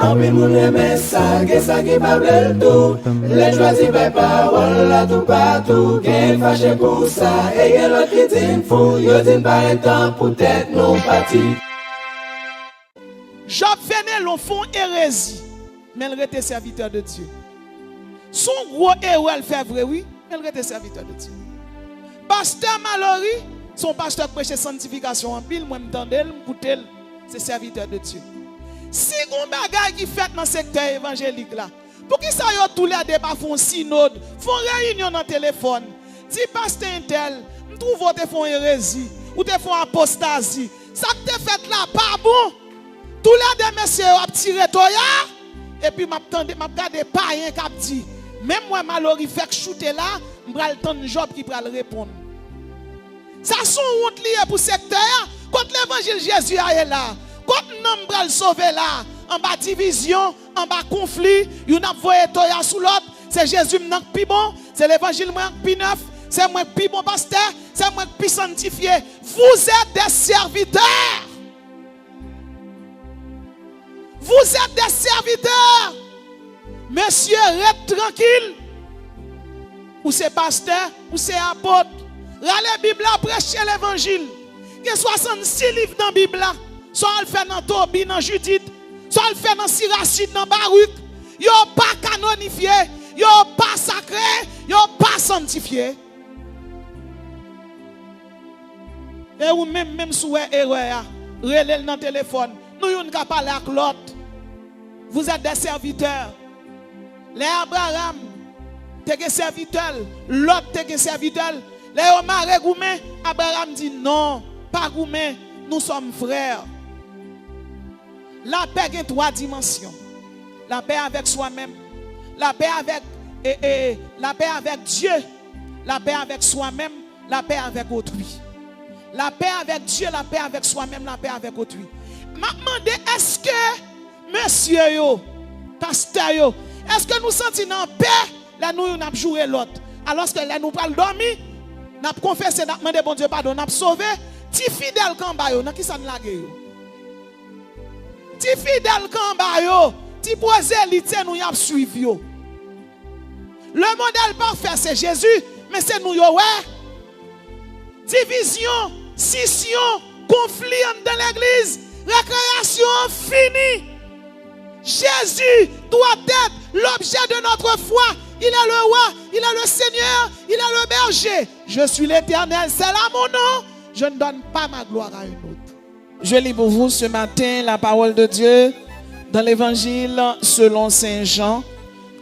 En pile moun reme ça, que ça qui pas bel tout. Les choisis par parole là tout partout. Qu'est fâché pour ça, et y'a l'autre qui dit fou. Yo dit pas un temps pour tête non parti. Job venait l'on font hérésie, mais il était serviteur de Dieu. Son gros héros, elle fait vrai, oui, mais il était serviteur de Dieu. Pasteur Mallory, son pasteur prêchait sanctification en pile, moi m'entendais, m'écoutais, c'est serviteur de Dieu. Si on bagaille qui fait dans le secteur évangélique là, pour qui ça y a tous les débats font synode, font réunion dans le téléphone, dit pasteur Intel, me trouve te font hérésie ou te font apostasie. Ça que te fait là pas bon. Tous les deux messieurs ont tiré toya et puis m'a regardé païen qui a dit même moi Mallory fait shooter là, m'bral le temps de job qui va répondre. Ça sont honte lié pour secteur quand l'évangile Jésus est là. Quand nous m'bral sauver là, en bas division, en bas conflit, you n'a voyé toya sous l'autre, c'est Jésus m'nak pi bon, c'est l'évangile moi pi neuf, c'est moi pi bon pasteur, c'est moi pi sanctifié. Vous êtes des serviteurs. Vous êtes des serviteurs. Monsieur, reste tranquille. Ou c'est pasteur, ou c'est apôtre. Rale Bible prêcher l'évangile. Il y a 66 livres dans la Bible. Soit elle fait dans Tobie, dans Judith. Soit elle fait dans Sirachide, dans Baruch. Yo pas canonifié. Yo pas sacré. Yo pas sanctifié. Et ou même sous erreur, relève dans le téléphone. Nous yon ka parler avec l'autre. Vous êtes des serviteurs. Les Abraham, t'es serviteur. L'autre t'es serviteur. Les Omar et Goumé, Abraham dit non, pas Goumé, nous sommes frères. La paix a trois dimensions. La paix avec soi-même, la paix avec la paix avec Dieu, la paix avec soi-même, la paix avec autrui. La paix avec Dieu, la paix avec soi-même, la paix avec autrui. M'a demandé est-ce que monsieur yo, pasteur yo, est-ce que nous sentons en paix là nous n'a joué l'autre alors que là nous pas dormir, n'a confessé, n'a demandé bon Dieu pardon, n'a sauvé ti fidèle kamba yo, n'a qui ça n'lage yo. Ti fidèle kamba yo, ti prosélyte nous y a suivi yo. Le modèle parfait c'est Jésus, mais c'est nous yo ouais. Division, scission, conflit dans l'église, récréation finie. Jésus doit être l'objet de notre foi. Il est le roi, il est le Seigneur, il est le berger. Je suis l'Éternel, c'est là mon nom. Je ne donne pas ma gloire à une autre. Je lis pour vous ce matin la parole de Dieu dans l'évangile selon Saint Jean,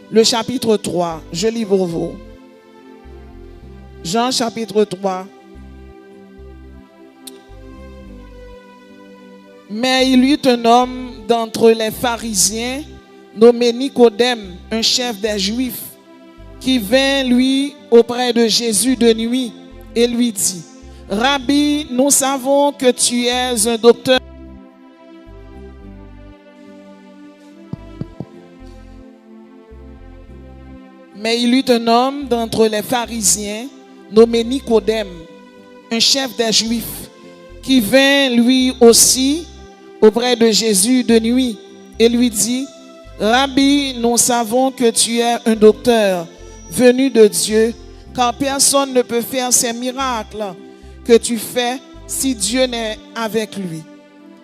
le chapitre 3. Je lis pour vous. Jean chapitre 3. Mais il y eut un homme d'entre les pharisiens, nommé Nicodème, un chef des Juifs, qui vint lui auprès de Jésus de nuit et lui dit, Rabbi, nous savons que tu es un docteur. Mais il y eut un homme d'entre les pharisiens, nommé Nicodème, un chef des Juifs, qui vint lui aussi auprès de Jésus de nuit et lui dit, Rabbi, nous savons que tu es un docteur venu de Dieu, car personne ne peut faire ces miracles que tu fais si Dieu n'est avec lui.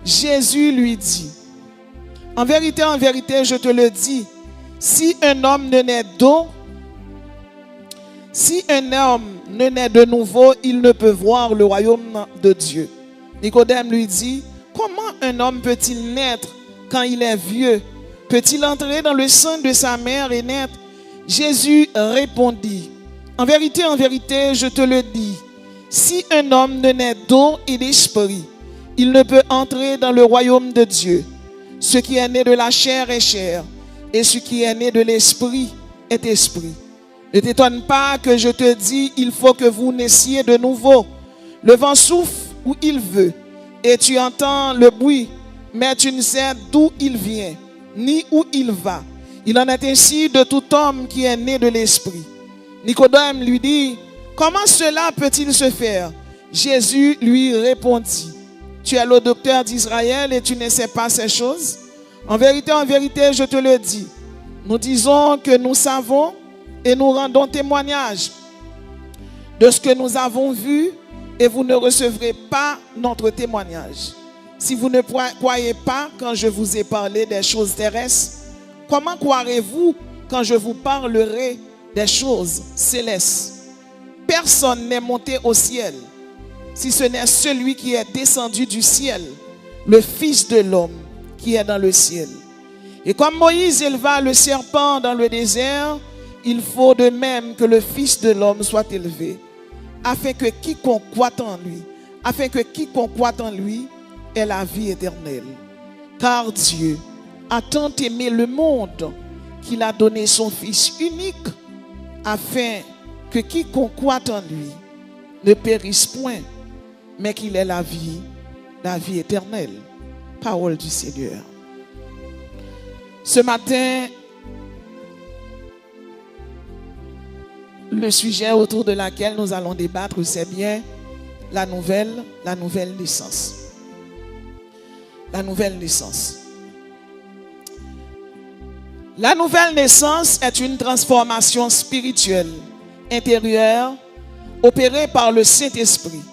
Jésus lui dit, en vérité, je te le dis, si un homme ne naît d'eau, si un homme ne naît de nouveau, il ne peut voir le royaume de Dieu. Nicodème lui dit, comment un homme peut-il naître quand il est vieux? Peut-il entrer dans le sein de sa mère et naître? Jésus répondit, en vérité, je te le dis, si un homme ne naît d'eau et d'esprit, il ne peut entrer dans le royaume de Dieu. Ce qui est né de la chair est chair, et ce qui est né de l'esprit est esprit. Ne t'étonne pas que je te dis, il faut que vous naissiez de nouveau. Le vent souffle où il veut, et tu entends le bruit, mais tu ne sais d'où il vient, ni où il va. Il en est ainsi de tout homme qui est né de l'esprit. Nicodème lui dit, comment cela peut-il se faire? Jésus lui répondit, tu es le docteur d'Israël et tu ne sais pas ces choses? En vérité, je te le dis, nous disons que nous savons et nous rendons témoignage de ce que nous avons vu et vous ne recevrez pas notre témoignage. Si vous ne croyez pas quand je vous ai parlé des choses terrestres, comment croirez-vous quand je vous parlerai des choses célestes? Personne n'est monté au ciel, si ce n'est celui qui est descendu du ciel, le Fils de l'homme qui est dans le ciel. Et comme Moïse éleva le serpent dans le désert, il faut de même que le Fils de l'homme soit élevé, afin que quiconque croit en lui ait la vie éternelle. Car Dieu a tant aimé le monde qu'il a donné son Fils unique, afin que quiconque croit en lui ne périsse point, mais qu'il ait la vie éternelle. Parole du Seigneur. Ce matin, le sujet autour de laquelle nous allons débattre, c'est bien la nouvelle naissance. La nouvelle naissance. La nouvelle naissance est une transformation spirituelle, intérieure, opérée par le Saint-Esprit.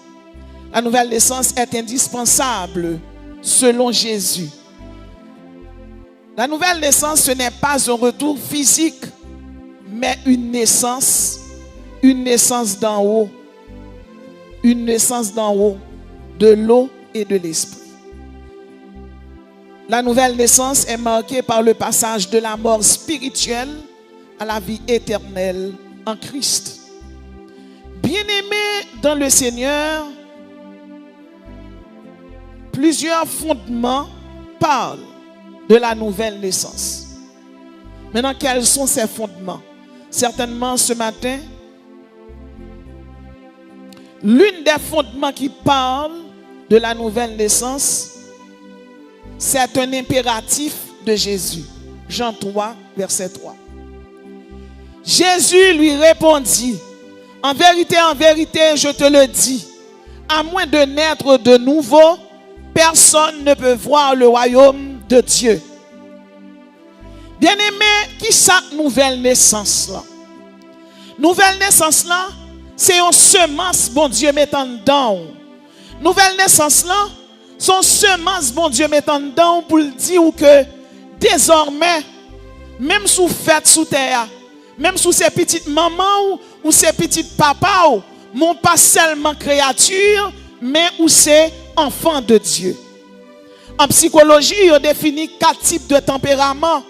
La nouvelle naissance est indispensable selon Jésus. La nouvelle naissance, ce n'est pas un retour physique, mais une naissance d'en haut. Une naissance d'en haut, de l'eau et de l'esprit. La nouvelle naissance est marquée par le passage de la mort spirituelle à la vie éternelle en Christ. Bien-aimés dans le Seigneur, plusieurs fondements parlent de la nouvelle naissance. Maintenant, quels sont ces fondements? Certainement ce matin, l'une des fondements qui parle de la nouvelle naissance, c'est un impératif de Jésus. Jean 3, verset 3. Jésus lui répondit, en vérité, je te le dis, à moins de naître de nouveau, personne ne peut voir le royaume de Dieu. Bien-aimé, qui cette nouvelle naissance là? Nouvelle naissance là, c'est une semence, bon Dieu, mettant dedans. Nouvelle naissance là, son semence, bon Dieu, mettant dedans pour le dire que désormais, même sous fête sous terre, même sous ces petites mamans ou ces petites papas, mon pas seulement créature, mais où c'est enfant de Dieu. En psychologie, on définit 4 types de tempéraments.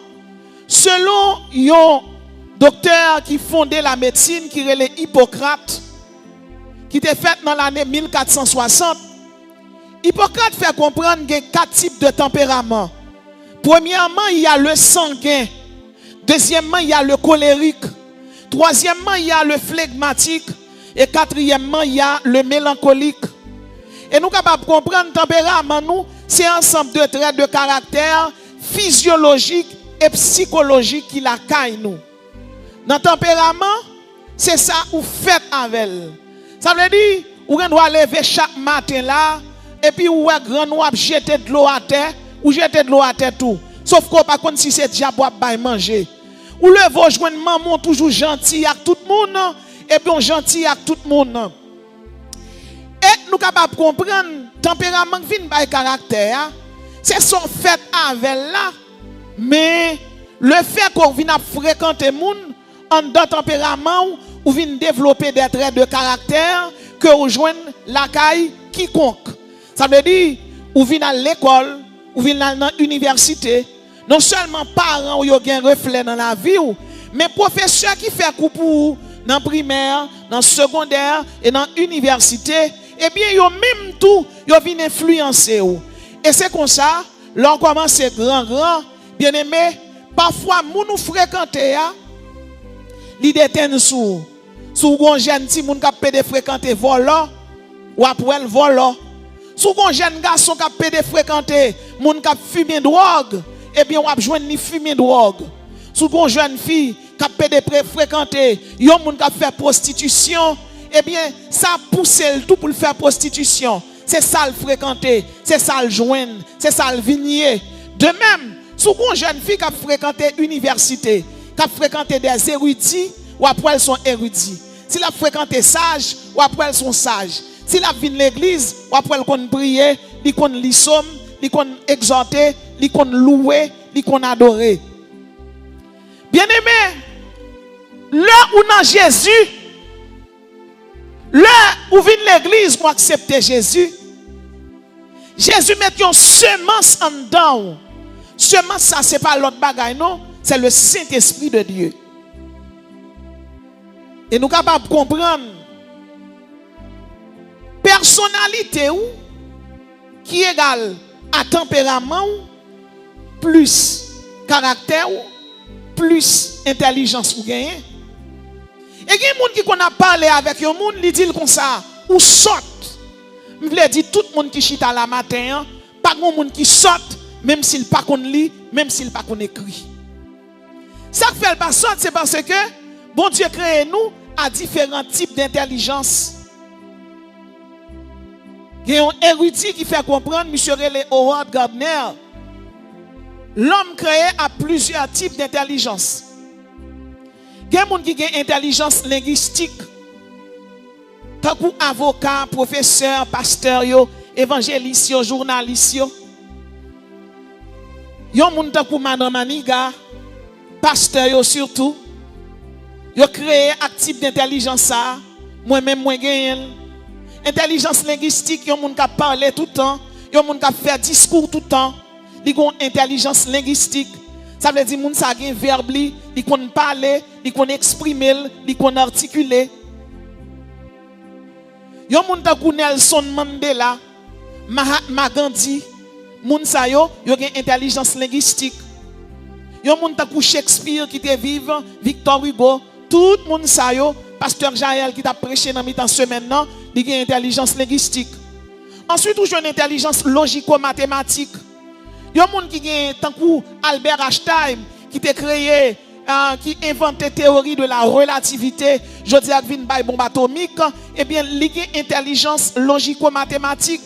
Selon un docteur qui fondait la médecine, qui est Hippocrate, qui était fait dans l'année 1460, Hippocrate fait comprendre qu'il y a 4 types de tempéraments. Premièrement, il y a le sanguin. Deuxièmement, il y a le colérique. Troisièmement, il y a le flegmatique. Et quatrièmement, il y a le mélancolique. Et nous sommes capables de comprendre le tempérament, nous, c'est un ensemble de traits de caractère physiologique et psychologique qui la caille nous. Dans le tempérament, c'est ça ou fait avec elle. Ça veut dire, ou on doit lever chaque matin là, et puis ou grand nous jeter de l'eau à terre, ou jeter de l'eau à terre tout. Sauf qu'on par contre si c'est diable à manger. Ou le vos joindre maman toujours gentil avec tout le monde, et puis on gentil avec tout le monde. Et nous capables de comprendre tempérament qui vient par caractère, c'est son fait avec là, mais le fait qu'on vient fréquenter moun en dans tempérament ou vient développer des traits de caractère que rejoindre la caille quiconque. Ça veut dire ou vient à l'école, ou vient dans l'université, non seulement parents ou yo gen reflet dans la vie mais professeur qui fait coup pour dans primaire, dans secondaire et dans université, eh bien yo même tout yo vient influencer ou. Et c'est comme ça, l'on commence grand bien aimé, parfois nous fréquenter l'idée ten sous gon jeune ti moun k'ap pédé fréquenter volant ou après volant. Sous gon jeune garçon k'ap pédé fréquenter moun k'ap fumer drogue, eh bien on a joindre ni fumer drogue. Sous gon jeune fille k'ap pédé fréquenter yon moun k'ap faire prostitution, eh bien ça pousse le tout pour le faire prostitution. C'est ça le fréquenter, c'est ça le joindre, c'est ça le vigner. De même, Si une jeune fille qui a fréquenté l'université, qui a fréquenté des érudits, ou après elles sont érudits. Si elle a fréquenté sage, ou après elles sont sages. Si elle a vu l'église, ou après elles connaissent prier, elles connaissent les sommes, elles connaissent exhorter, elles connaissent louer, elles connaissent adorer. Bien aimé, là où dans Jésus, là où vient l'église pour accepter Jésus, Jésus met une semence en dedans. Semence, ça, ce n'est pas l'autre bagaille, non. C'est le Saint-Esprit de Dieu. Et nous sommes capables de comprendre personnalité ou qui égale à tempérament plus caractère ou plus intelligence ou gagne. Et il y a des gens qui qu'on a parlé avec un monde, ils disent comme ça, ou saute. Je voulais dire tout le monde qui chita la matin, pas de monde qui saute, même s'il pas qu'on lit, même s'il pas qu'on écrit. Ça qui fait le pas saute, c'est parce que bon Dieu crée nous à différents types d'intelligence. Il y a un érudit qui fait comprendre, M. Relé Howard Gardner, l'homme créé a plusieurs types d'intelligence. Il y a des gens qui ont une intelligence linguistique. Tant qu'avocat, professeur, pasteur, évangéliste, journaliste. Il y a des gens qui Madame Maniga, pasteur surtout. Ils ont créé un type d'intelligence. Moi-même, moi, gagne. Intelligence linguistique, il y a des gens qui parlent tout le temps. Il y a des gens qui font discours tout le temps. Ils ont une intelligence linguistique. Ça veut dire que les gens qui ont un verbe, ils connaissent parler, ils connaissent exprimer, ils connaissent articuler. Il y a des gens qui Nelson Mandela, Mahatma Gandhi, ils ont une intelligence linguistique. Il y a des gens qui Shakespeare qui te vivent, Victor Hugo, tout le monde pasteur Jaël qui t'a prêché dans mi-temps semaine, il y a une intelligence linguistique. Ensuite, il y a une intelligence logico-mathématique. Il y a des gens qui ont tant que Albert Einstein qui t'a créé, qui inventé la théorie de la relativité, je dis à une bombe atomique, eh bien, il y a une intelligence logico-mathématique.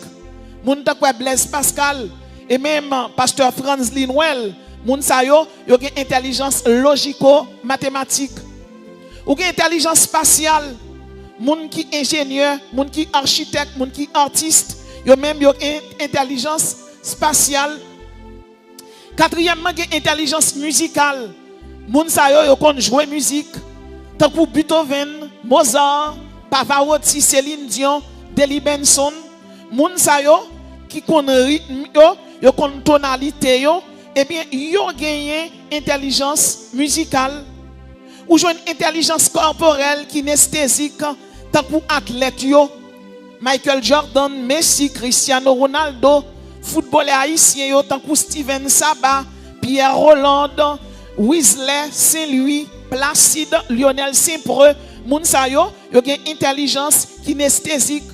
Moun ta kwa Blaise Pascal et même pasteur Franz Linwell, moun sa yo une intelligence logico-mathématique. Ou une intelligence spatiale, moun qui ingénieur, moun qui architecte, moun qui artiste, yo même yo intelligence spatiale. Quatrièmement, une intelligence musicale. Moun sa yo kon jouer musique. Tant que Beethoven, Mozart, Pavarotti, Céline Dion, Deli Benson, moun sa yo qui kon rythme yo kon tonalité yo, eh bien yo gagné intelligence musicale. Ou une intelligence corporelle kinesthésique tant que athlète yo, Michael Jordan, Messi, Cristiano Ronaldo, footballeur haïtien yo tant que Steven Saba, Pierre Roland, Wesley Saint-Louis, Placide, Lionel Saint-Preux, moun sa yo gen intelligence kinesthésique.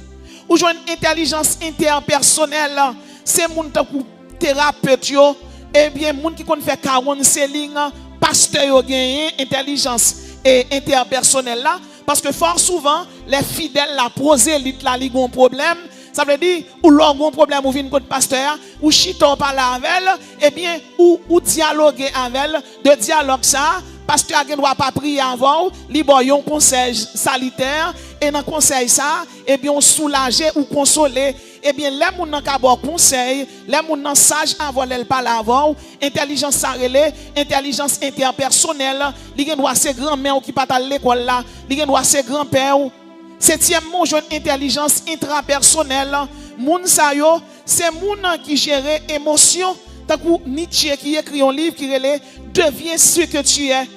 Ou une intelligence interpersonnelle, c'est moun tant que thérapeute yo, eh bien moun qui kon fait counseling, pasteur yo gen intelligence et interpersonnelle là, parce que fort souvent les fidèles la prosélyte là li gon problème. Ça veut dire, ou l'on a un problème ou vient contre pasteur, ou chito parler avec elle, eh bien, ou dialoguer avec elle, de dialogue ça, pasteur ne doit pas prier avant, il y a un conseil salutaire, et dans le conseil ça, eh bien, on soulager ou consoler, eh bien, les gens qui ont un conseil, les gens qui sont sages avant de parler avant, intelligence sarélée, intelligence interpersonnelle, il y a ses grands-mères qui partent à l'école là, il y a ses grands-pères. Septièmement, une intelligence intrapersonnelle. Moun sa yo, c'est moun qui gère émotion. Tant que Nietzsche qui écrit un livre qui relève deviens ce que tu es.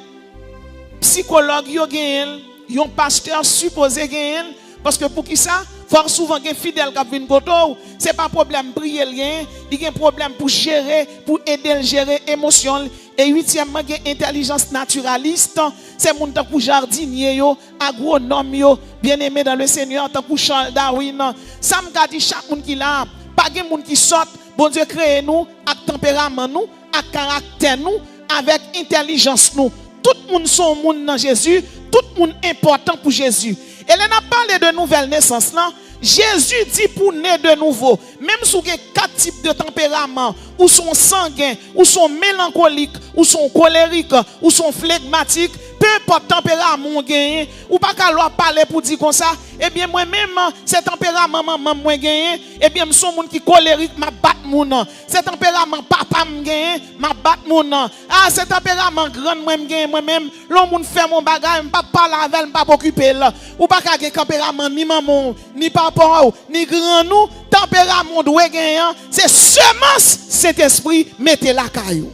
Psychologue yo gen, yon pasteur supposé gen, parce que pour qui ça? Fort souvent gen fidèle qui vinn koto, c'est pas problème prier rien, il y a un problème pour gérer, pour aider à gérer émotion. Et huitièmement, gen intelligence naturaliste, c'est moun tant que jardinier yo, agronome yo, bien-aimé dans le Seigneur, tant que Charles Darwin. Ça me dit chaque monde qui là, pas gen moun qui sort, bon Dieu crée nous avec tempérament nous, avec caractère nous, avec intelligence nous. Tout le monde sont monde dans Jésus, tout le monde important pour Jésus. Et là, on a parlé de nouvelle naissance là. Jésus dit pour naître de nouveau, même si vous avez 4 types de tempéraments, ou sont sanguins, ou sont mélancoliques, ou sont colériques, ou sont flegmatiques, peu importe tempérament vous gagnez, ou pas qu'à leur parler pour dire comme ça, eh bien moi-même, ce tempérament maman moi gagne, eh bien je suis un monde qui colérique, m'a bat moun. Ce tempérament papa me gagne, m'a bat moun. Ah, ce tempérament grand moi me gagne moi-même, l'homme moun fait mon bagage, m'pas parler avec, m'pas occuper là. Ou pas qu'à tempérament ni maman, ni papa, ni grand nous, tempérament doit gagner, c'est semence cet esprit mettez la caillou.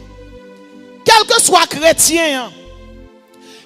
Quel que soit chrétien,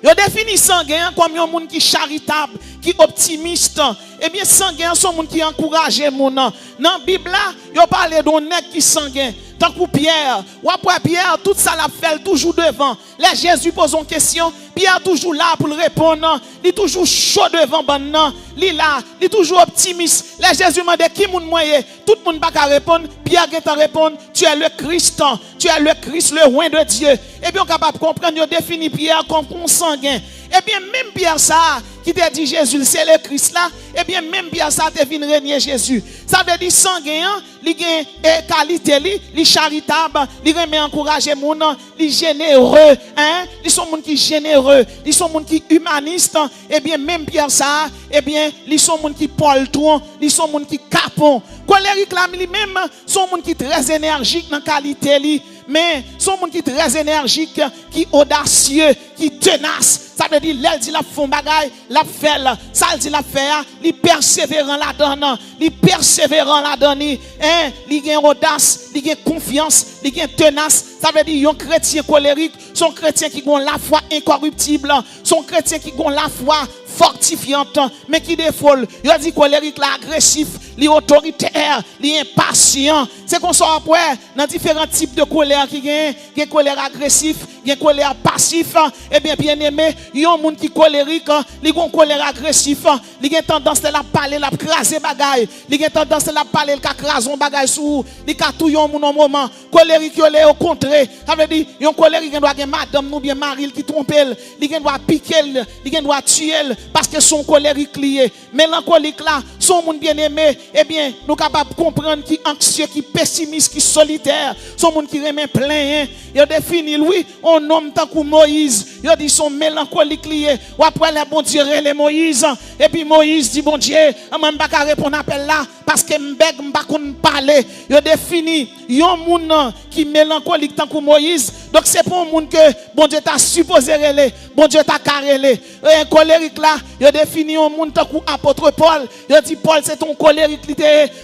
yo définit sanguin comme un monde qui charitable, qui optimiste. Eh bien sanguin sont monde qui encourage moun. Dans la Bible là, yo parle d'un nèg qui sanguin. Tant que Pierre, ou après Pierre, tout ça l'a fait toujours devant. Là Jésus pose une question, Pierre toujours là pour le répondre. Il est toujours chaud devant bannan. Il est là, il est toujours optimiste. Là Jésus m'a dit qui moun moyen, tout le monde pas qu'à répondre. Pierre qui t'a répondre, tu es le Christ, tu es le Christ, le roi de Dieu. Et bien on est capable de comprendre, il définit Pierre comme consanguin. Eh bien même Pierre ça qui t'a dit Jésus c'est le Christ là, eh bien même Pierre ça te vient régner Jésus. Ça veut dire sanguin, il a qualité, il charitable, il remet encourager moun, il généreux, hein? Ils sont moun qui généreux, ils sont moun qui humaniste. Eh bien même Pierre ça, eh bien ils sont moun qui poltron, ils sont moun qui capon. Colérique là lui-même sont moun qui très énergique dans qualité li. Mais son monde qui est très énergique, qui audacieux, qui tenace. Ça veut dire, l'elle dit la fond bagaille, la fait, ça dit la faire, il persévérant la donne, il persévérant la donne, hein, il a audace, il a confiance, il a tenace. Ça veut dire, un chrétien colérique, son chrétien qui a la foi incorruptible, son chrétien qui a la foi fortifiante, mais qui défaut. Il a dit colérique, agressif, il autoritaire, il impatient. C'est qu'on sort après dans différents types de colère qui gagne, il y a colère agressif, il y a colère passif. Et bien aimé, il y a un monde qui colérique, il y a une colère agressif, il a tendance à la parler, la craser bagaille, il a tendance à la parler, la craser un bagaille sous, il a tout un moment. Colérique, il est au contraire. Ça veut dire, il y a un colérique qui doit avoir madame ou bien mari qui trompe, il doit piquer, il doit tuer parce que son colérique lié. Mélancolique là, son monde bien aimé, eh bien, nous sommes capables de comprendre qui est anxieux, qui est pessimiste, qui est solitaire, son monde qui remet plein. Il définit, lui, un homme tant que Moïse. Il dit son mélancolique lié. Ou après, le bon Dieu, les Moïse. Et puis Moïse dit, bon Dieu, je ne peux pas répondre à l'appel là parce que je ne peux pas parler. Il définit, il y a un monde qui est mélancolique tant que Moïse. Donc, c'est pour un monde que bon Dieu t'a supposé relais, bon Dieu t'a carré. Un colérique là, il définit un monde tant que apôtre Paul. Il dit, Paul, c'est ton colérique.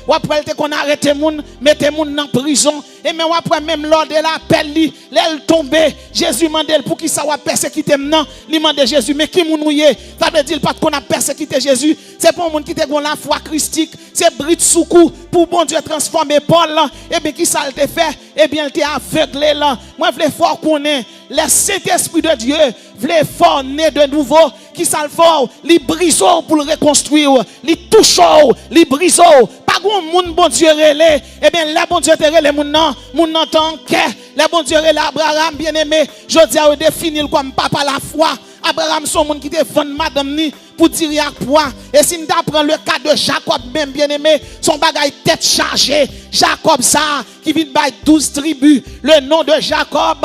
Ou après, il qu'on arrête les gens, mettez les gens en prison. Et même après, même lors de l'appel, elle tombe. Jésus demande pour qui ça va persécuter maintenant. Il demande Jésus, mais qui mounouye? Ça veut dire pas qu'on a persécuté Jésus. C'est pour un monde qui te la foi christique. C'est Brit Soukou pour bon Dieu transformer Paul. Et bien, qui ça le fait? Eh bien, il t'a aveuglé là. Moi, je veux fort qu'on ait. Le Saint-Esprit de Dieu, voulait fort né de nouveau. Qui ça le fort? Il brise pour le reconstruire. Il touche, il brise. Pas grand monde bon Dieu relé. Eh bien, là, bon Dieu te relé moun nan tant que. Là, bon Dieu relé Abraham bien aimé. Je dis à définir comme papa la foi. Abraham son monde qui te vend madame ni pour dire à quoi. Et si nous apprenons le cas de Jacob même bien aimé, son bagage tête chargée. Jacob ça qui vient de 12 tribus. Le nom de Jacob,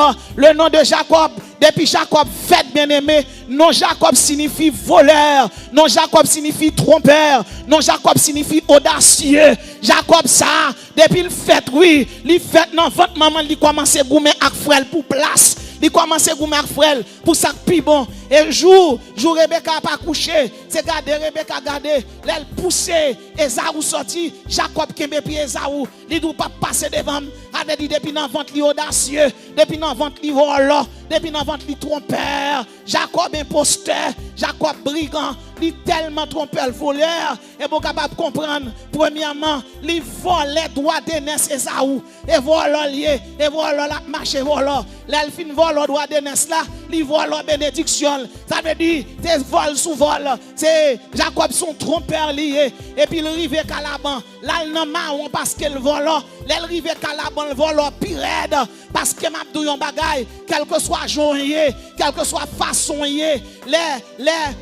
depuis Jacob fait bien aimé, non Jacob signifie voleur, non Jacob signifie trompeur, non Jacob signifie audacieux. Jacob ça, depuis le fait oui, il fait dans votre maman, il commence à goumer avec frère pour place. Il commence à goumer avec frère pour ça plus bon. Et jour Rebecca n'a pas couché, c'est garder Rebecca garder, elle poussé, Esaou sorti, Jacob qui m'a pied Esaou, il ne doit pas passer devant, avait dit depuis dans ventre li audacieux, depuis dans ventre li volant, depuis dans ventre li trompeur, Jacob imposteur, Jacob brigand, il tellement trompeur voleur, et bon capable de comprendre, premièrement, il volait droit d'aînesse Esaou, et volant lié, et volant la marche volant, là il fin volant droit d'aînesse là, il vole la bénédiction. Ça veut dire, c'est vol sous vol. C'est Jacob son trompeur lié. Et puis il arrive à Laban. Là, il n'a marron parce qu'il vole. Il arrive à Laban, il vole pire raide. Parce que m'abdou yon bagay, quel que soit journée, quelle que soit façon, les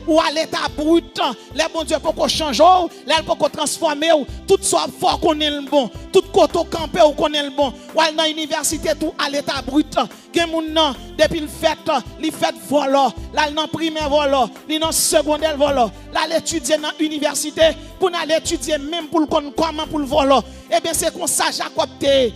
ou à l'état brut, les bon Dieu pour qu'on change, les pour qu'on transforme, tout soit fort qu'on est le bon, tout côté campé ou qu'on est le bon. Ou dans l'université tout à l'état brut, que moun nan depuis le fait volant, là dans primaire volant, li dans secondaire volant, là l'étudier dans l'université pour aller étudier même pour comment pour le volant. Eh bien c'est comme ça Jacob t'es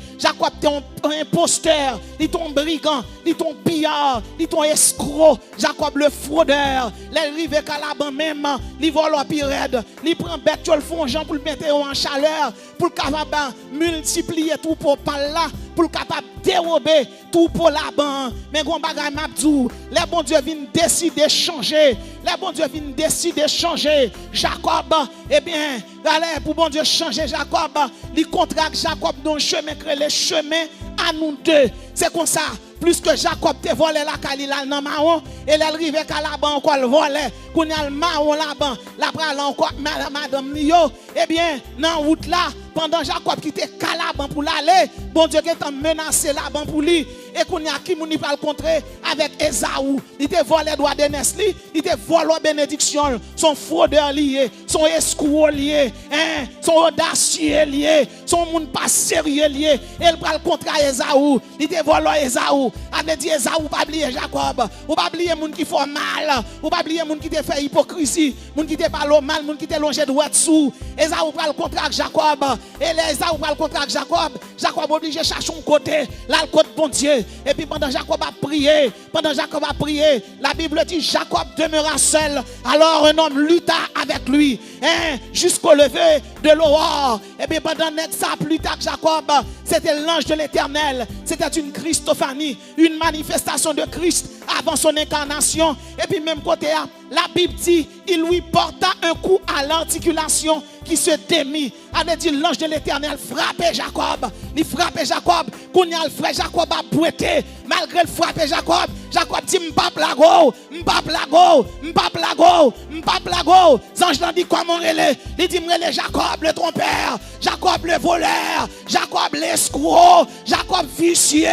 un imposteur, il ton brigand, il ton pillard, il ton escroc, Jacob le fraudeur, l'arrivé à Laban même, il vole au pirate, il prend bête, il font gens pour le mettre en chaleur, pour capable multiplier tout pour par là, pour capable dérober tout pour Laban. Mais gon bagay m'abdou, les bon Dieu viennent décider de changer, les bon Dieu viennent décider de changer Jacob. Eh bien, allez pour bon Dieu changer Jacob, il contracte Jacob dans le chemin que les chemins à nous deux. C'est comme ça. Plus que Jacob te volé la kalila dans marron et elle arrive à Laban encore le volé qu'on a le marron Laban la pral encore madame Nio. Eh bien dans route là pendant Jacob qui était Laban pour l'aller, bon Dieu qui t'a menacé Laban pour lui et qu'on a qui mouni pas le contrer avec Esaou. Il te volé droit de Nesli, il te volé bénédiction, son fraudeur lié, son escroc lié, son audacieux lié, son monde pas sérieux lié, et il prend le contrat Esaou, il te volé Esaou. A dit Esaou pas oublier Jacob, ou pas oublier moun qui font mal, ou pas oublier moun qui te fait hypocrisie, moun qui te parle mal, moun qui te longé droit dessous. Esaou prend le contrat avec Jacob, et les Esaou prend le contrat avec Jacob. Jacob obligé chercher un côté, là le côté bon Dieu. Et puis pendant Jacob a prié, la Bible dit Jacob demeura seul. Alors un homme lutta avec lui, jusqu'au lever de l'aurore. Et puis pendant ça plus tard Jacob, c'était l'ange de l'Éternel, c'était une Christophanie, une manifestation de Christ avant son incarnation. Et puis même côté, la Bible dit, il lui porta un coup à l'articulation qui se démit. On a dit l'ange de l'Éternel frappait Jacob. Il frappait Jacob. Quand il a le frère Jacob a bouetté. Malgré le frapper Jacob, Jacob dit m'pa plago. L'ange l'a dit comment relais. Il dit m'relais Jacob le trompeur, Jacob le voleur, Jacob l'escroc, Jacob vicieux,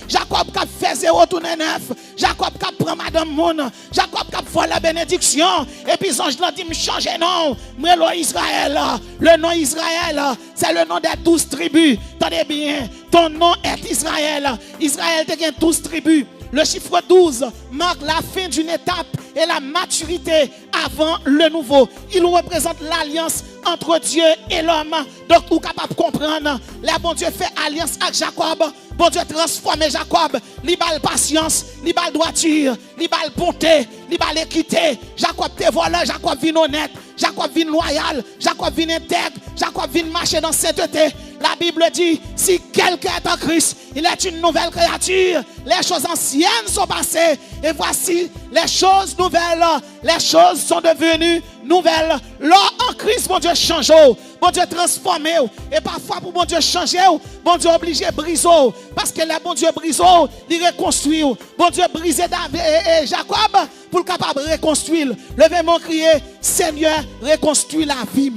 Jacob qui fait 0 tourner 9, Jacob qui prend madame moun, Jacob qui fait la bénédiction. Et puis l'ange l'a dit me changer nom. M'relo Israël. Le nom Israël, c'est le nom des 12 tribus. Tenez bien, ton nom est Israël. Israël te gagne 12 tribus. Le chiffre 12 marque la fin d'une étape et la maturité avant le nouveau. Il représente l'alliance entre Dieu et l'homme. Donc, vous êtes capable de comprendre. Le bon Dieu fait alliance avec Jacob. Bon Dieu transforme Jacob. Libal patience, libal droiture, libal bonté, libal équité. Jacob te voleur, Jacob vient honnête, Jacob vient loyal, Jacob vient intègre, Jacob vient marcher dans sainteté. La Bible dit, si quelqu'un est en Christ, il est une nouvelle créature. Les choses anciennes sont passées. Et voici les choses nouvelles. Les choses sont devenues nouvelles. Là, en Christ, mon Dieu change. Bon Dieu transforme. Et parfois, pour bon Dieu changer, bon Dieu obligé de briser. Parce que le bon Dieu brise, il reconstruit. Bon Dieu brise David et Jacob pour le capable de reconstruire. Levez-moi crier, Seigneur, reconstruis la vie.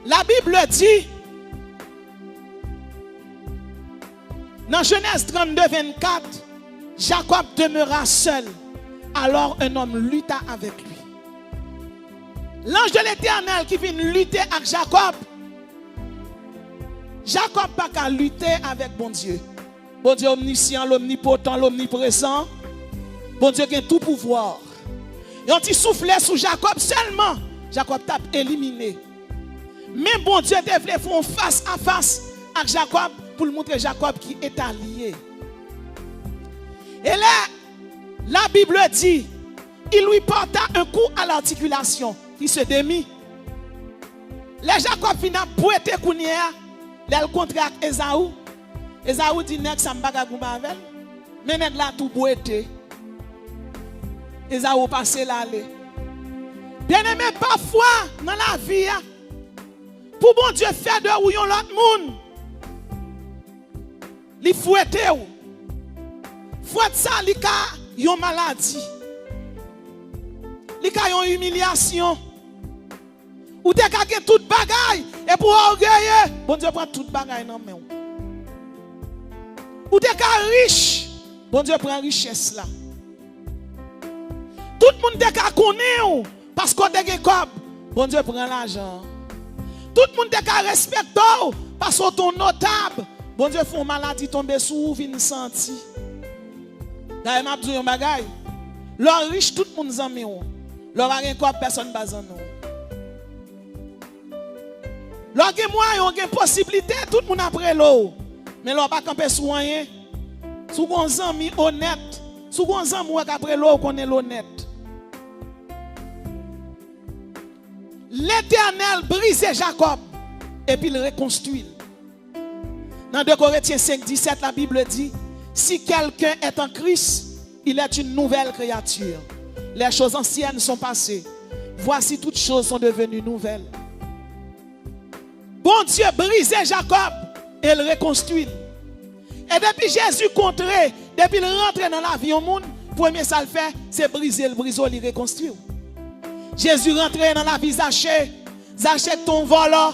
La Bible dit, dans Genèse 32, 24, Jacob demeura seul. Alors un homme lutta avec lui. L'ange de l'Éternel qui vient lutter avec Jacob. Jacob n'a pas qu'à lutter avec bon Dieu. Bon Dieu omniscient, l'omnipotent, l'omniprésent. Bon Dieu qui a tout pouvoir. Et on t'y soufflait sous Jacob seulement. Jacob t'a éliminé. Mais bon Dieu devait faire face à face avec Jacob pour montrer Jacob qui est allié. Et là, la Bible dit, il lui porta un coup à l'articulation qui se démit. Les Jacob finit boiter kounia, le contrat avec Esaou. Esaou dit nek ça m'baga gouba avec. Mais nek là tout boiter. Esaou passé l'aller. Bien-aimé, parfois dans la vie, pour bon Dieu faire de ou yon l'autre monde, li fouette ou. Fouet ça, li ka yon maladie. Li ka yon humiliation. Ou te ka gen tout bagay et pour orgueiller, bon Dieu prend tout bagay nan men. Ou te ka riche, bon Dieu prend richesse là. Tout le monde te ka connaît parce qu'on te gen kob, bon Dieu prend l'argent. Tout le monde te ka respecte parce qu'on ton notable, bon Dieu font maladie tomber sous vin senti. D'ailleurs m'a dit un bagay. L'or riche tout le monde zanmi ou. L'or a gen kob personne pas en nous. L'or gen moyen, gen possibilité tout le monde après l'eau. Mais l'on pas camper sous rien. Sous gon zanmi honnête, sous gon zanmi ou après l'eau connaît l'honnête. L'Éternel brisait Jacob et puis il reconstruit. Dans 2 Corinthiens 5:17, la Bible dit, si quelqu'un est en Christ, il est une nouvelle créature. Les choses anciennes sont passées. Voici toutes choses sont devenues nouvelles. Bon Dieu brisait Jacob et il reconstruit. Et depuis Jésus contré, depuis il rentre dans la vie au monde, premier ça le fait, c'est briser le briseau, il reconstruit. Jésus rentré dans la vie Zachée. Zachée ton volant.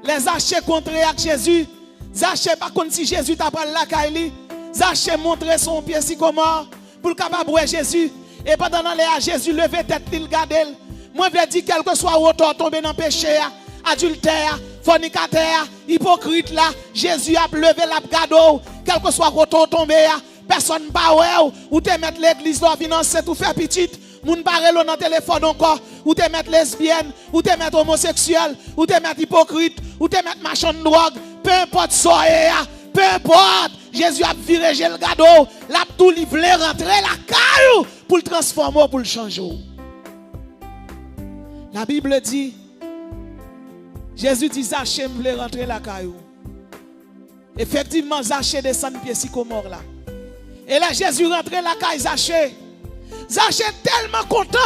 Les Zachée contré avec Jésus. Zachée pas contre si Jésus t'a pris la caille. Zachée montrer son pied sycomore pour le capable de Jésus. Et pendant les Jésus levé tête, il regarde. Moi je dis quel que soit auteur tombé dans le péché, adultère, fornicateur, hypocrite là, Jésus a levé la gado, quel que soit auteur tombé, personne pas ou te mettre l'église là financer tout faire petite. Moun parle dans téléphone encore, ou te mettre lesbienne, ou te mettre homosexuel, ou te mettre hypocrite, ou te mettre marchand de drogue, peu importe ça, peu importe. Jésus a viré le gado, l'a tout livré rentrer la caillou pour le transformer, pour le changer. La Bible dit, Jésus dit Zachée voulait rentrer la caillou. Effectivement, Zachée descend pied sycomore là. Et là Jésus rentrait la caille Zachée. Zachée tellement content.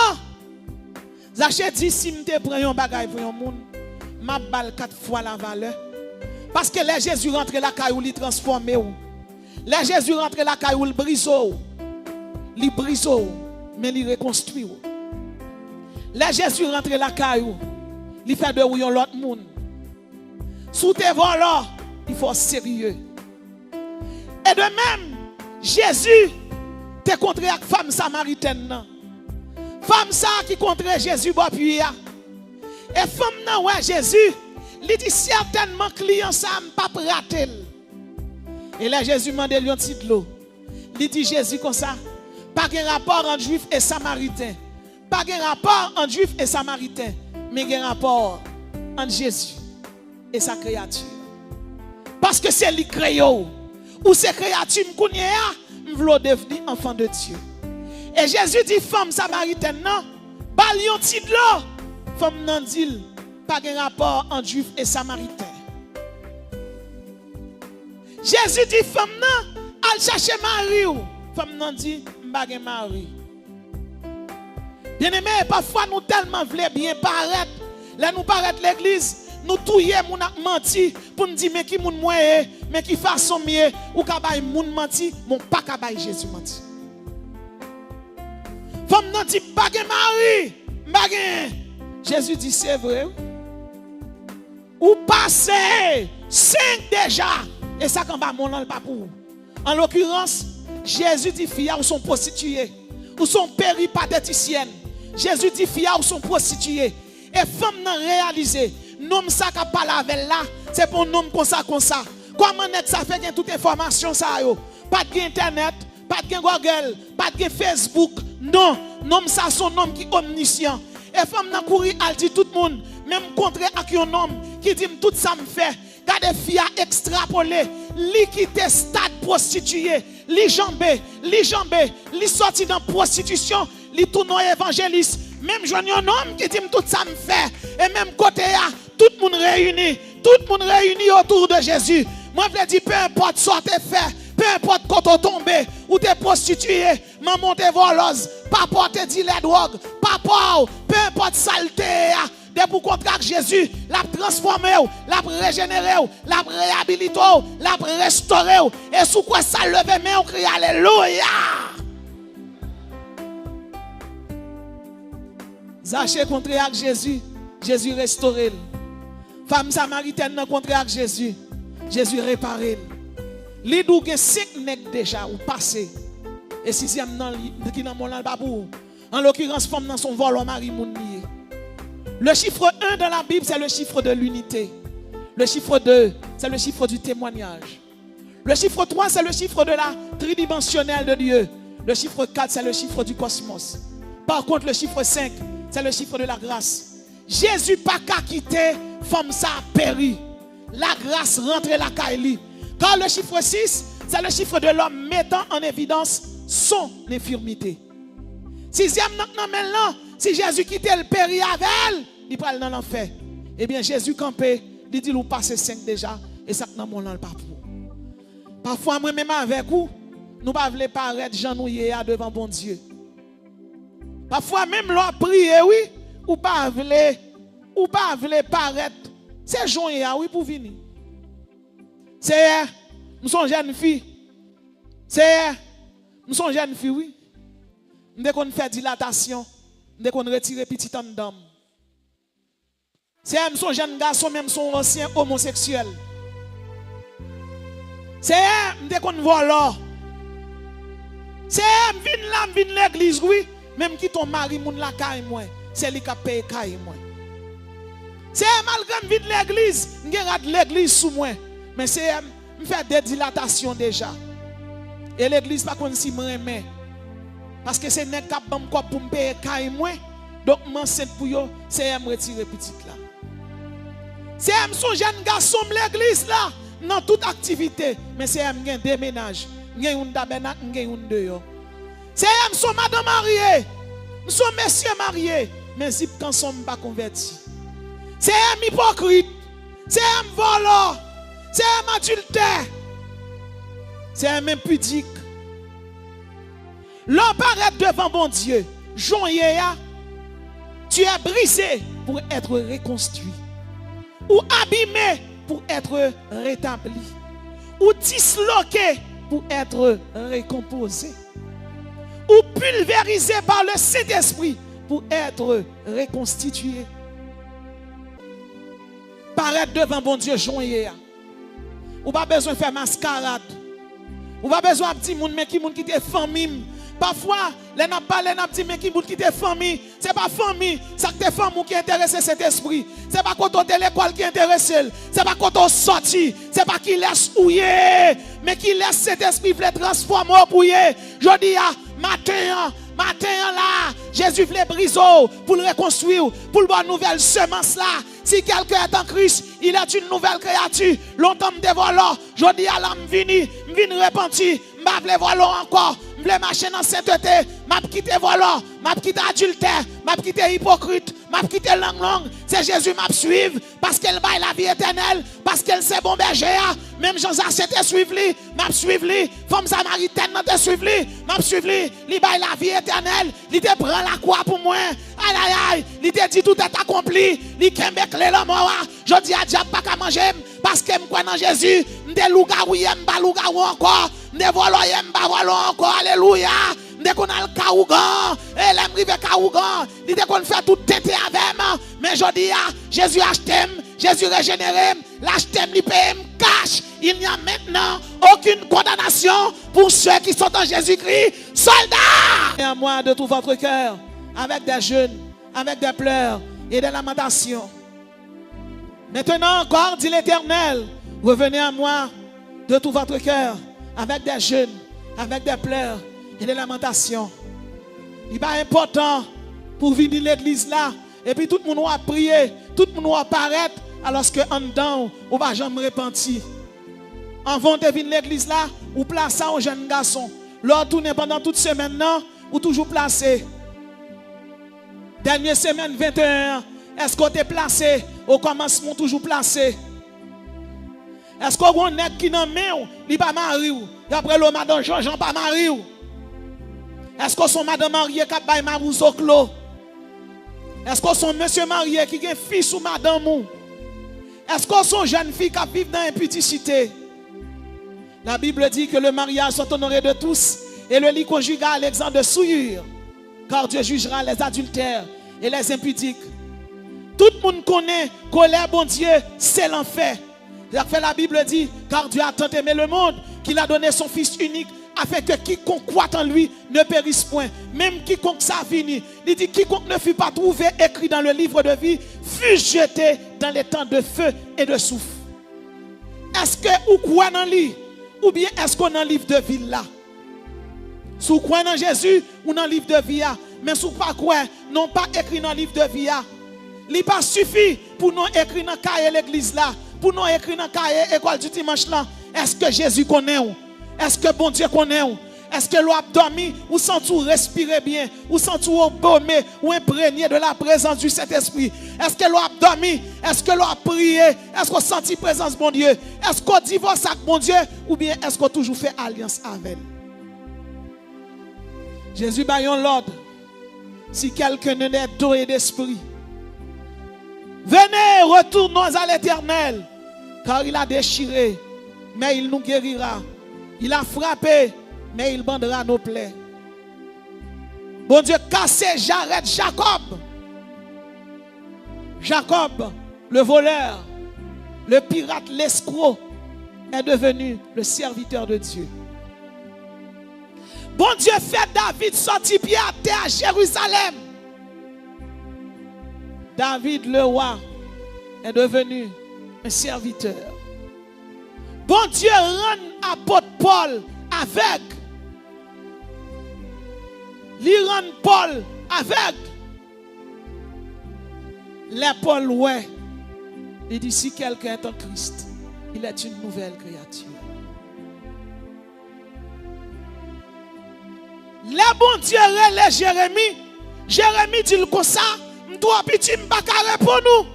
Zachée dit si je te prends un bagage pour un monde, m'a balle 4 fois la valeur. Parce que là Jésus rentre la caillou, il transforme ou. Là Jésus rentre la caillou, il brise ou. Il brise ou, mais il reconstruit ou. Là Jésus rentre la caillou, il fait de ou yon l'autre monde. Sous tes volants, il faut sérieux. Et de même, Jésus te contre avec femme samaritaine. Femme ça qui contre Jésus puis et femme nan ouais Jésus, il dit certainement client ça pas rater. Et là Jésus demande lui un petit de l'eau. Il dit Jésus comme ça, pas de rapport entre juif et samaritain. Pas de rapport entre juif et samaritain, mais un rapport entre Jésus et sa créature. Parce que c'est lui créé ou c'est créature m'kounya m'vlo devenir enfant de Dieu. Et Jésus dit femme samaritaine non, balion ti de l'eau. Femme nan dit pas de rapport entre juif et samaritain. Jésus dit femme non, al chercher Marie ou femme nan dit m'pa gen mari. Bien-aimé, parfois nous tellement voulons bien paraître. Là nous paraître l'église, nous touyer moun a menti pour nous dire mais qui moun moyen, mais qui façon mieux ou ka bay moun menti, mon pas ka bay Jésus menti. Femme nan dit pas gen mari, pas gen. Jésus dit c'est vrai. Ou passé 5 déjà et ça quand ba mon nan pas pour. En l'occurrence, Jésus dit fille ou sont prostituées ou sont péripatéticiennes. Jésus dit fille ou sont prostituées. Et femme n'a réalisé, nom ça qui parle avec là, c'est pour nom comme ça. Comment net ça fait toute information ça yo? Pas de internet, pas de Google, pas de Facebook. Non, nom ça son nom qui omniscient. Et femme n'a couru al dit tout le monde, même contre avec un homme qui dit tout ça me fait. Gade fille extrapolé, li quitte stade prostitué, li jambé, li sorti dans prostitution, li tourne évangéliste. Même j'en ai un homme qui dit tout ça me fait. Et même côté là, tout le monde réuni autour de Jésus. Moi je dis peu importe ce que tu fait, peu importe quand tu tombé ou tu es prostitué, maman t'es voleuse, papa te dit les drogues, papa, peu importe saleté, de pour contraire Jésus, l'a transformé, l'a régénéré, l'a réhabilité, l'a restauré. Et sous quoi ça levé, mais on crie Alléluia. Zachée contre avec Jésus, Jésus restauré. Femme samaritaine contre avec Jésus, Jésus réparé. Li dou gen 5 nèg déjà ou passé. Et 6e nan qui nan mon pas pour. En l'occurrence femme dans son vol mari moun lié. Le chiffre 1 dans la Bible, c'est le chiffre de l'unité. Le chiffre 2, c'est le chiffre du témoignage. Le chiffre 3, c'est le chiffre de la tridimensionnelle de Dieu. Le chiffre 4, c'est le chiffre du cosmos. Par contre, le chiffre 5, c'est le chiffre de la grâce. Jésus pas qu'à quitter, femme ça a péri. La grâce rentre la caille. Car le chiffre 6, c'est le chiffre de l'homme mettant en évidence son infirmité. 6e maintenant, si Jésus quittait le péri avec elle, il parle dans l'enfer. Eh bien, Jésus campé, il dit, nous passons 5 déjà, et ça n'a pas pour. Parfois, moi même avec vous, nous ne pouvons pas paraître genouillés devant bon Dieu. Parfois, même l'on prie, oui, ou pas voulez paraître. C'est joint, oui, pour venir. C'est, nous sommes jeunes filles. C'est, nous sommes jeunes filles, oui. Dès qu'on fait dilatation, dès qu'on retire petit en d'homme. C'est, nous sommes jeunes garçons, même sont anciens homosexuels. C'est, dès qu'on vole là. C'est, vin l'église, oui. Même qui ton mari, moun la caille, moi. C'est lui qui a payé caille, moi. C'est malgré vin l'église, je regarde l'église sous moi. Mais c'est, je fais des dilatations déjà. Et l'église, pas comme si je m'aimais. Parce que c'est n'est pas pour me payer caille, moi. Donc, je m'enseigne pour eux, c'est me retirer petit là. C'est son jeune garçon l'église là, dans toute activité. Mais c'est un déménage. Il y a un tabernacle, il y a un dehors. C'est son madame mariée, son monsieur marié. Mais si quand son pas converti. C'est un hypocrite, c'est un voleur, c'est un adultère, c'est un impudique. L'homme paraît devant bon Dieu. Jean-Yéa, tu es brisé pour être reconstruit. Ou abîmé pour être rétabli. Ou disloqué pour être récomposé. Ou pulvérisé par le Saint-Esprit pour être reconstitué. Paraître devant bon Dieu, Jean-Yéa. Ou pas besoin de faire mascarade. Ou pas besoin de dire mais qui qui te famille. Parfois, les n'a parlé n'a dit mais qui qui te famille, c'est pas famille, ça que tes familles qui intéresse cet esprit. C'est pas quand on est l'école qui intéresse, c'est pas quand on sorti, c'est pas qui laisse ouiller, mais qui laisse cet esprit voulait transformer pour y. Je dis matin là, Jésus voulait briser pour le reconstruire, pour le bonne nouvelle semence là. Si quelqu'un est en Christ, il est une nouvelle créature. Longtemps me dévoilant, je dis à l'âme vini repenti, m'a voulu voir encore, m'a marcher dans sainteté, m'a quitté volant, m'a quitté adultère, m'a quitté hypocrite, m'a quitté langue. C'est Jésus m'a suivre parce qu'elle baille la vie éternelle, parce qu'elle c'est bon berger. Même Jean-Jacques te suivre lui, m'a suivre lui, femme samaritaine te suivre lui, m'a suivre lui, il baille la vie éternelle, il te prend la croix pour moi. Aïe aïe aïe, il te dit tout est accompli, il kembe clé la mort. Je dis à diable pas qu'à manger parce que me crois dans Jésus, m'de lougarou yem ba lougarou encore, m'de volo yem ba volo encore. Alléluia. Dès qu'on a le caougan, et l'aime rive caougan, dès qu'on fait tout tête avec moi. Mais je dis, Jésus achète, Jésus régénéré, l'achète, il paye, cash. Il n'y a maintenant aucune condamnation pour ceux qui sont en Jésus-Christ. Soldats! Et à moi de tout votre cœur, avec des jeûnes, avec des pleurs et des lamentations. Maintenant encore, dit l'Éternel, revenez à moi de tout votre cœur, avec des jeûnes, avec des pleurs et des lamentations. Il est important pour venir l'église là. Et puis tout le monde va prier, tout le monde va apparaître, alors que en dedans, on va jamais repentir. Avant de venir l'église là, ou place ça aux jeunes garçons. Leur tourner pendant toute semaine là, ou toujours placé. Dernière semaine 21, est-ce qu'on est placé au commencement toujours placé? Est-ce qu'on est qui n'a pas il pas marié? Après le madame Jean pas marié? Est-ce que son madame mariée qui a baillé Marouzo clos? Est-ce qu'on son monsieur marié qui a un fils ou madame ou? Est-ce qu'on son jeune fille qui vit dans l'impudicité? La Bible dit que le mariage soit honoré de tous et le lit conjugal exempt de souillure. Car Dieu jugera les adultères et les impudiques. Tout le monde connaît colère, bon Dieu, c'est l'enfer. La Bible dit, car Dieu a tant aimé le monde qu'il a donné son Fils unique afin que quiconque croit en lui ne périsse point. Même quiconque ça fini. Il dit, quiconque ne fut pas trouvé écrit dans le livre de vie fut jeté dans les temps de feu et de souffle. Est-ce que vous croyez dans lui? Ou bien est-ce qu'on a un livre de vie là? Si vous croyez dans Jésus ou dans le livre de vie là? Mais si vous ne croyez pas, non pas écrit dans le livre de vie là. Il n'est pas suffit pour nous écrire dans le cahier l'église là. Pour nous écrire dans le cahier école du dimanche là. Est-ce que Jésus connaît ou? Est-ce que bon Dieu connaît ou? Est-ce que l'on a dormi ou sent tout respirer bien? Ou sent tout embaumé ou imprégné de la présence du Saint-Esprit? Est-ce que l'on a dormi? Est-ce que l'on a prié? Est-ce qu'on senti la présence de bon Dieu? Est-ce qu'on divorce avec bon Dieu? Ou bien est-ce qu'on toujours fait alliance avec? Jésus baillon l'ordre. Si quelqu'un n'est doué d'esprit, venez, retournons à l'Éternel, car il a déchiré, mais il nous guérira. Il a frappé, mais il bandera nos plaies. Bon Dieu, cassez, j'arrête Jacob. Jacob, le voleur, le pirate, l'escroc, est devenu le serviteur de Dieu. Bon Dieu fait David sortir pied à terre à Jérusalem. David, le roi, est devenu un serviteur. Bon Dieu rend apôtre Paul aveugle. Il rend Paul aveugle. Les Paul, ouais. Il dit si quelqu'un est en Christ, il est une nouvelle créature. Le bon Dieu relève Jérémie. Jérémie dit comme ça. M'doit petit m'pas pour nous.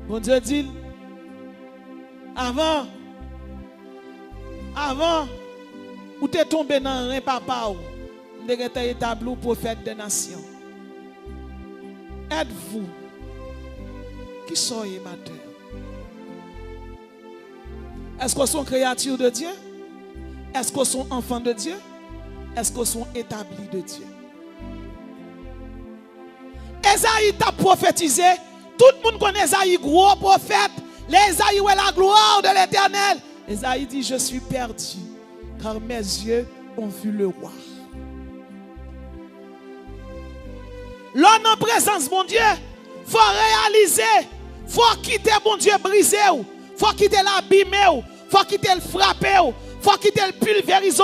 Bon Dieu dit avant ou t'es tombé dans un papa ou t'es établi prophète des nations. Êtes-vous qui soyez matin? Est-ce que sont créatures de Dieu? Est-ce que sont enfants de Dieu? Est-ce que sont établis de Dieu? Esaïe t'a prophétisé. Tout le monde connaît Esaïe, gros prophète. Esaïe est la gloire de l'Éternel. Esaïe dit, je suis perdu, car mes yeux ont vu le roi. L'homme en présence, mon Dieu, faut réaliser, faut quitter mon Dieu brisé, faut quitter l'abîmer, faut quitter le frapper, faut quitter le pulvériser.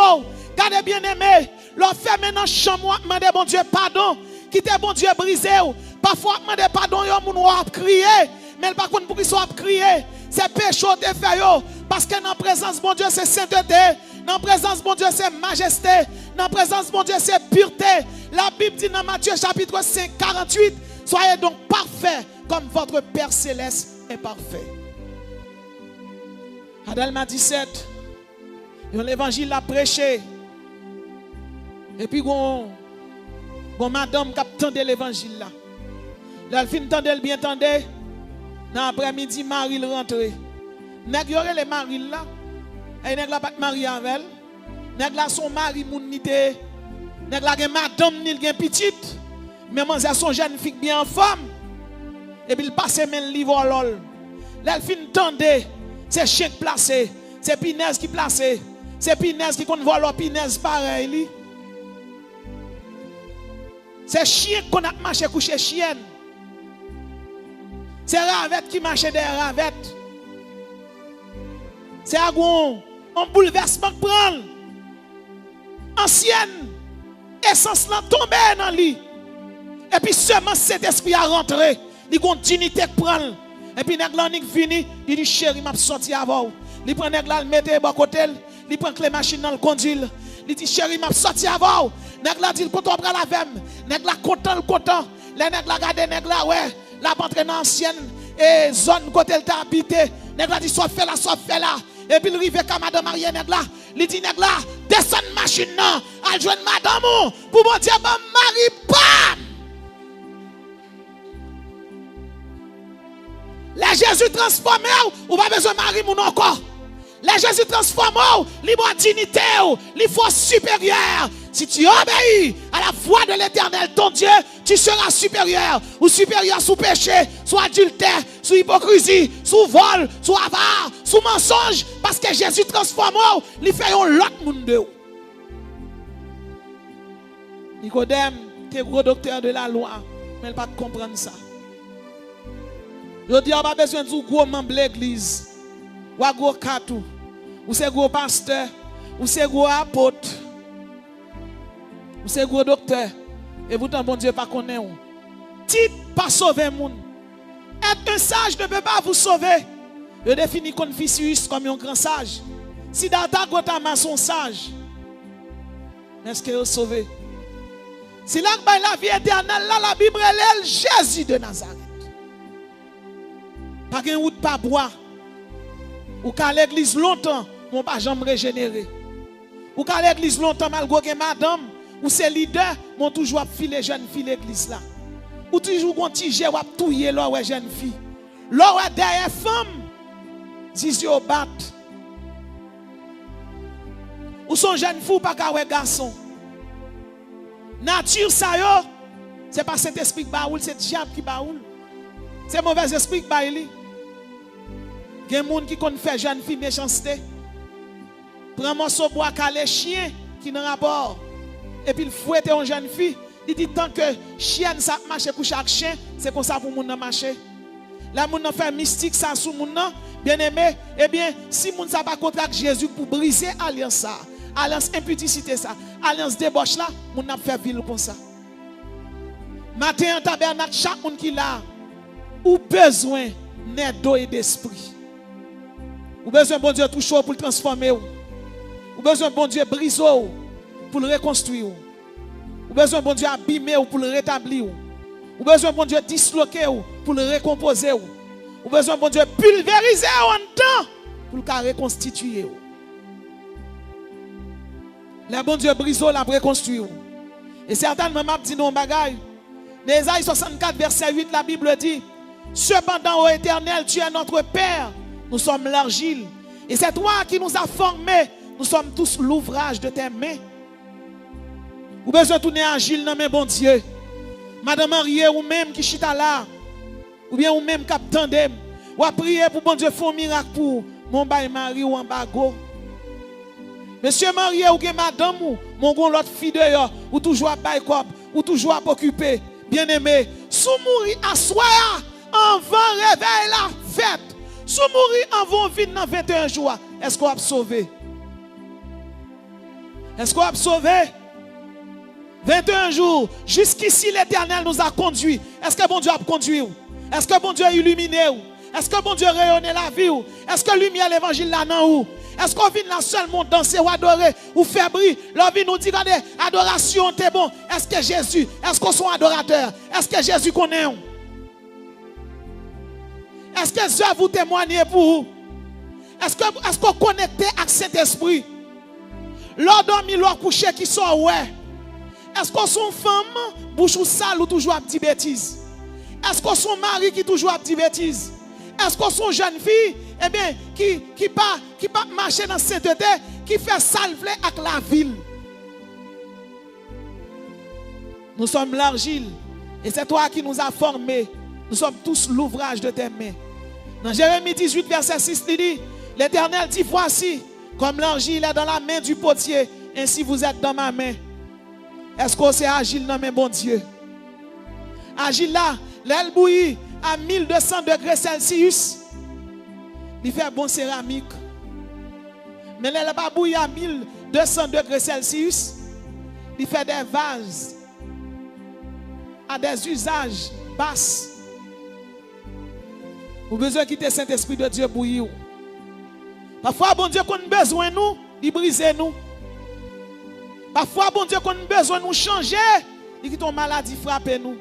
Gardez bien aimé, l'on fait maintenant chambre, demandez mon Dieu pardon. Quitter bon Dieu brisé. Parfois, demander pardon, yon moun wap crier. Mais par contre, pour qu'ils soient crier, c'est péché de faire. Parce que dans la présence de mon Dieu, c'est sainteté. Dans la présence de mon Dieu, c'est majesté. Dans la présence de mon Dieu, c'est pureté. La Bible dit dans Matthieu chapitre 5, 48, soyez donc parfaits comme votre Père Céleste est parfait. Adelma 17, l'évangile l'a prêché. Et puis, bon madame qui attendait l'évangile là. La fin tendait bien tendait. Dans l'après-midi, Marie rentre. Nèg yoré les Marie là. Et nèg la pas marié avec elle. Nèg la son mari moun nité. Nèg la gen madame ni gen petite. Mais man ça son jeune fille bien en forme. Et puis il passe men livre lol. La fin tendait. C'est chien placé. C'est Pinez qui placé. C'est Pinez qui kon voler Pinez pareil li. C'est chien qu'on a marché coucher chienne. C'est ravette qui marche derrière ravette. C'est un bouleversement qui prend. Ancienne essence là tombée dans lui. Et puis seulement cet esprit a rentré. Il a une dignité qui prend. Et puis nèg là fini, il dit chéri m'a sorti avant. Il prend nèg là, le mette bon côté, il prend les machines dans le conduit. Il dit chéri m'a sorti avant. Nèg la dit quand on prend la vem, nèg la content. Les nèg la regarde nèg la ouais, la rentre dans ancienne et zone côté elle t'a habité. Nèg la dit soit fait là. Et puis il arrive à madame Marie nèg la, il dit nèg la descend machine là, al joindre madame pour bon Dieu bon mari bam. Les Jésus transformé, ou pas besoin de mari mon encore. Les Jésus transformé, libre dignité, les forces supérieures. Si tu obéis à la voix de l'Éternel, ton Dieu, tu seras supérieur. Ou supérieur sous péché, sous adultère, sous hypocrisie, sous vol, sous avare, sous mensonge. Parce que Jésus transforme, il fait l'autre monde de vous. Nicodème, tu es gros docteur de la loi, mais il ne peut pas comprendre ça. Je dis, on n'a pas besoin de gros membre de l'église, ou un gros catou, ou c'est gros pasteur, ou c'est gros apôtre, ou c'est gros docteur. Et pourtant, bon Dieu, pas connaît. Titre, pas sauver le monde. Être un sage ne peut pas vous sauver. Je définis Confucius comme un grand sage. Si Data Gotama sont sages, est-ce que vous sauvez? Si là, la vie éternelle, là, la Bible, elle est Jésus de Nazareth. Pas qu'un route pas bois. Ou qu'à l'église longtemps, mon pas jamais régénéré. Ou qu'à l'église longtemps, malgré que madame, ou c'est leader, mon toujours filer jeune fille l'église là. Ou toujours un petit jet ou touyer là ouais jeune fille. Là ouais derrière femme, dis au bat. Ou son jeune fou pas qu'à ouais garçon. Nature ça yo, c'est pas cet esprit qui baoule, c'est diable qui baoule. C'est mauvais esprit qui baoule. Il y a des gens qui connaissent faire jeune fille méchanceté. Prends un morceau bois calé chien qui n'a rapport. Et puis il fouette une jeune fille. Il dit tant que chien ça marche pour chaque chien, c'est comme ça pour moun marcher. Là moun fait mystique ça sous moun bien aimé, eh bien si moun ça pas contre Jésus pour briser alliance ça, alliance imputicité ça, alliance débauche là, moun n'a fait ville comme ça. Matin en tabernacle chaque moun qui là ou besoin d'eau et d'esprit. Ou besoin bon Dieu toucher pour le transformer ou besoin bon Dieu briser pour le reconstruire. Ou besoin bon Dieu abîmer pour le rétablir. Ou besoin bon Dieu disloquer pour le recomposer. Ou besoin bon Dieu pulvériser en temps pour le reconstituer. Le bon Dieu brise la reconstruire. Et certainement m'a dit non bagaille. Ésaïe 64 verset 8 la Bible dit: cependant ô Éternel, tu es notre Père, nous sommes l'argile et c'est toi qui nous as formés, nous sommes tous l'ouvrage de tes mains. Ou besoin de tourner agile dans mes bon Dieu. Madame Marie ou même qui chita là, ou bien ou même qui attendait, ou a prié pour bon Dieu faire un miracle pour mon bail Marie ou en bago. Monsieur Marie ou bien madame ou mon gon l'autre fille dehors, ou toujours à bail cop, ou toujours à occuper. Bien aimé, sous mourir à soir, en vent réveil la fête. Sous mourir en vent vide dans 21 jours, est-ce qu'on a sauvé? Est-ce qu'on a sauvé? 21 jours, jusqu'ici l'Éternel nous a conduits. Est-ce que bon Dieu a conduit? Est-ce que bon Dieu a illuminé? Est-ce que bon Dieu a rayonné la vie? Est-ce que lumière l'évangile là non? Est-ce qu'on vient là seulement danser ou adorer ou faire briller? L'on vient nous dire, regardez, adoration t'es bon. Est-ce que Jésus, est-ce qu'on sont adorateurs? Est-ce que Jésus connaît? Est-ce que Dieu vous témoigne pour vous? Est-ce qu'on connecte avec cet esprit? L'on dormi, l'on couché qui sont ouais. Est-ce qu'on sont femme, bouche ou sale ou toujours à petite bêtise? Est-ce qu'on sont mari qui toujours à petite bêtise? Est-ce qu'on sont jeune fille, eh bien, qui pas marcher dans cette sainteté, qui fait salver avec la ville? Nous sommes l'argile et c'est toi qui nous as formés. Nous sommes tous l'ouvrage de tes mains. Dans Jérémie 18, verset 6, il dit: l'Éternel dit, voici, comme l'argile est dans la main du potier, ainsi vous êtes dans ma main. Est-ce qu'on c'est agile dans mes bon Dieu? Agile là, l'aile bouillie à 1200 degrés Celsius. Il fait bon céramique. Mais l'aile pas bouillie à 1200 degrés Celsius. Il fait des vases à des usages basses. Vous avez besoin de quitter Saint-Esprit de Dieu bouillir. Parfois, bon Dieu, qu'on a besoin de nous, il brise nous. Parfois, bon Dieu, qu'on a besoin de nous changer, il quitte une maladie frapper nous.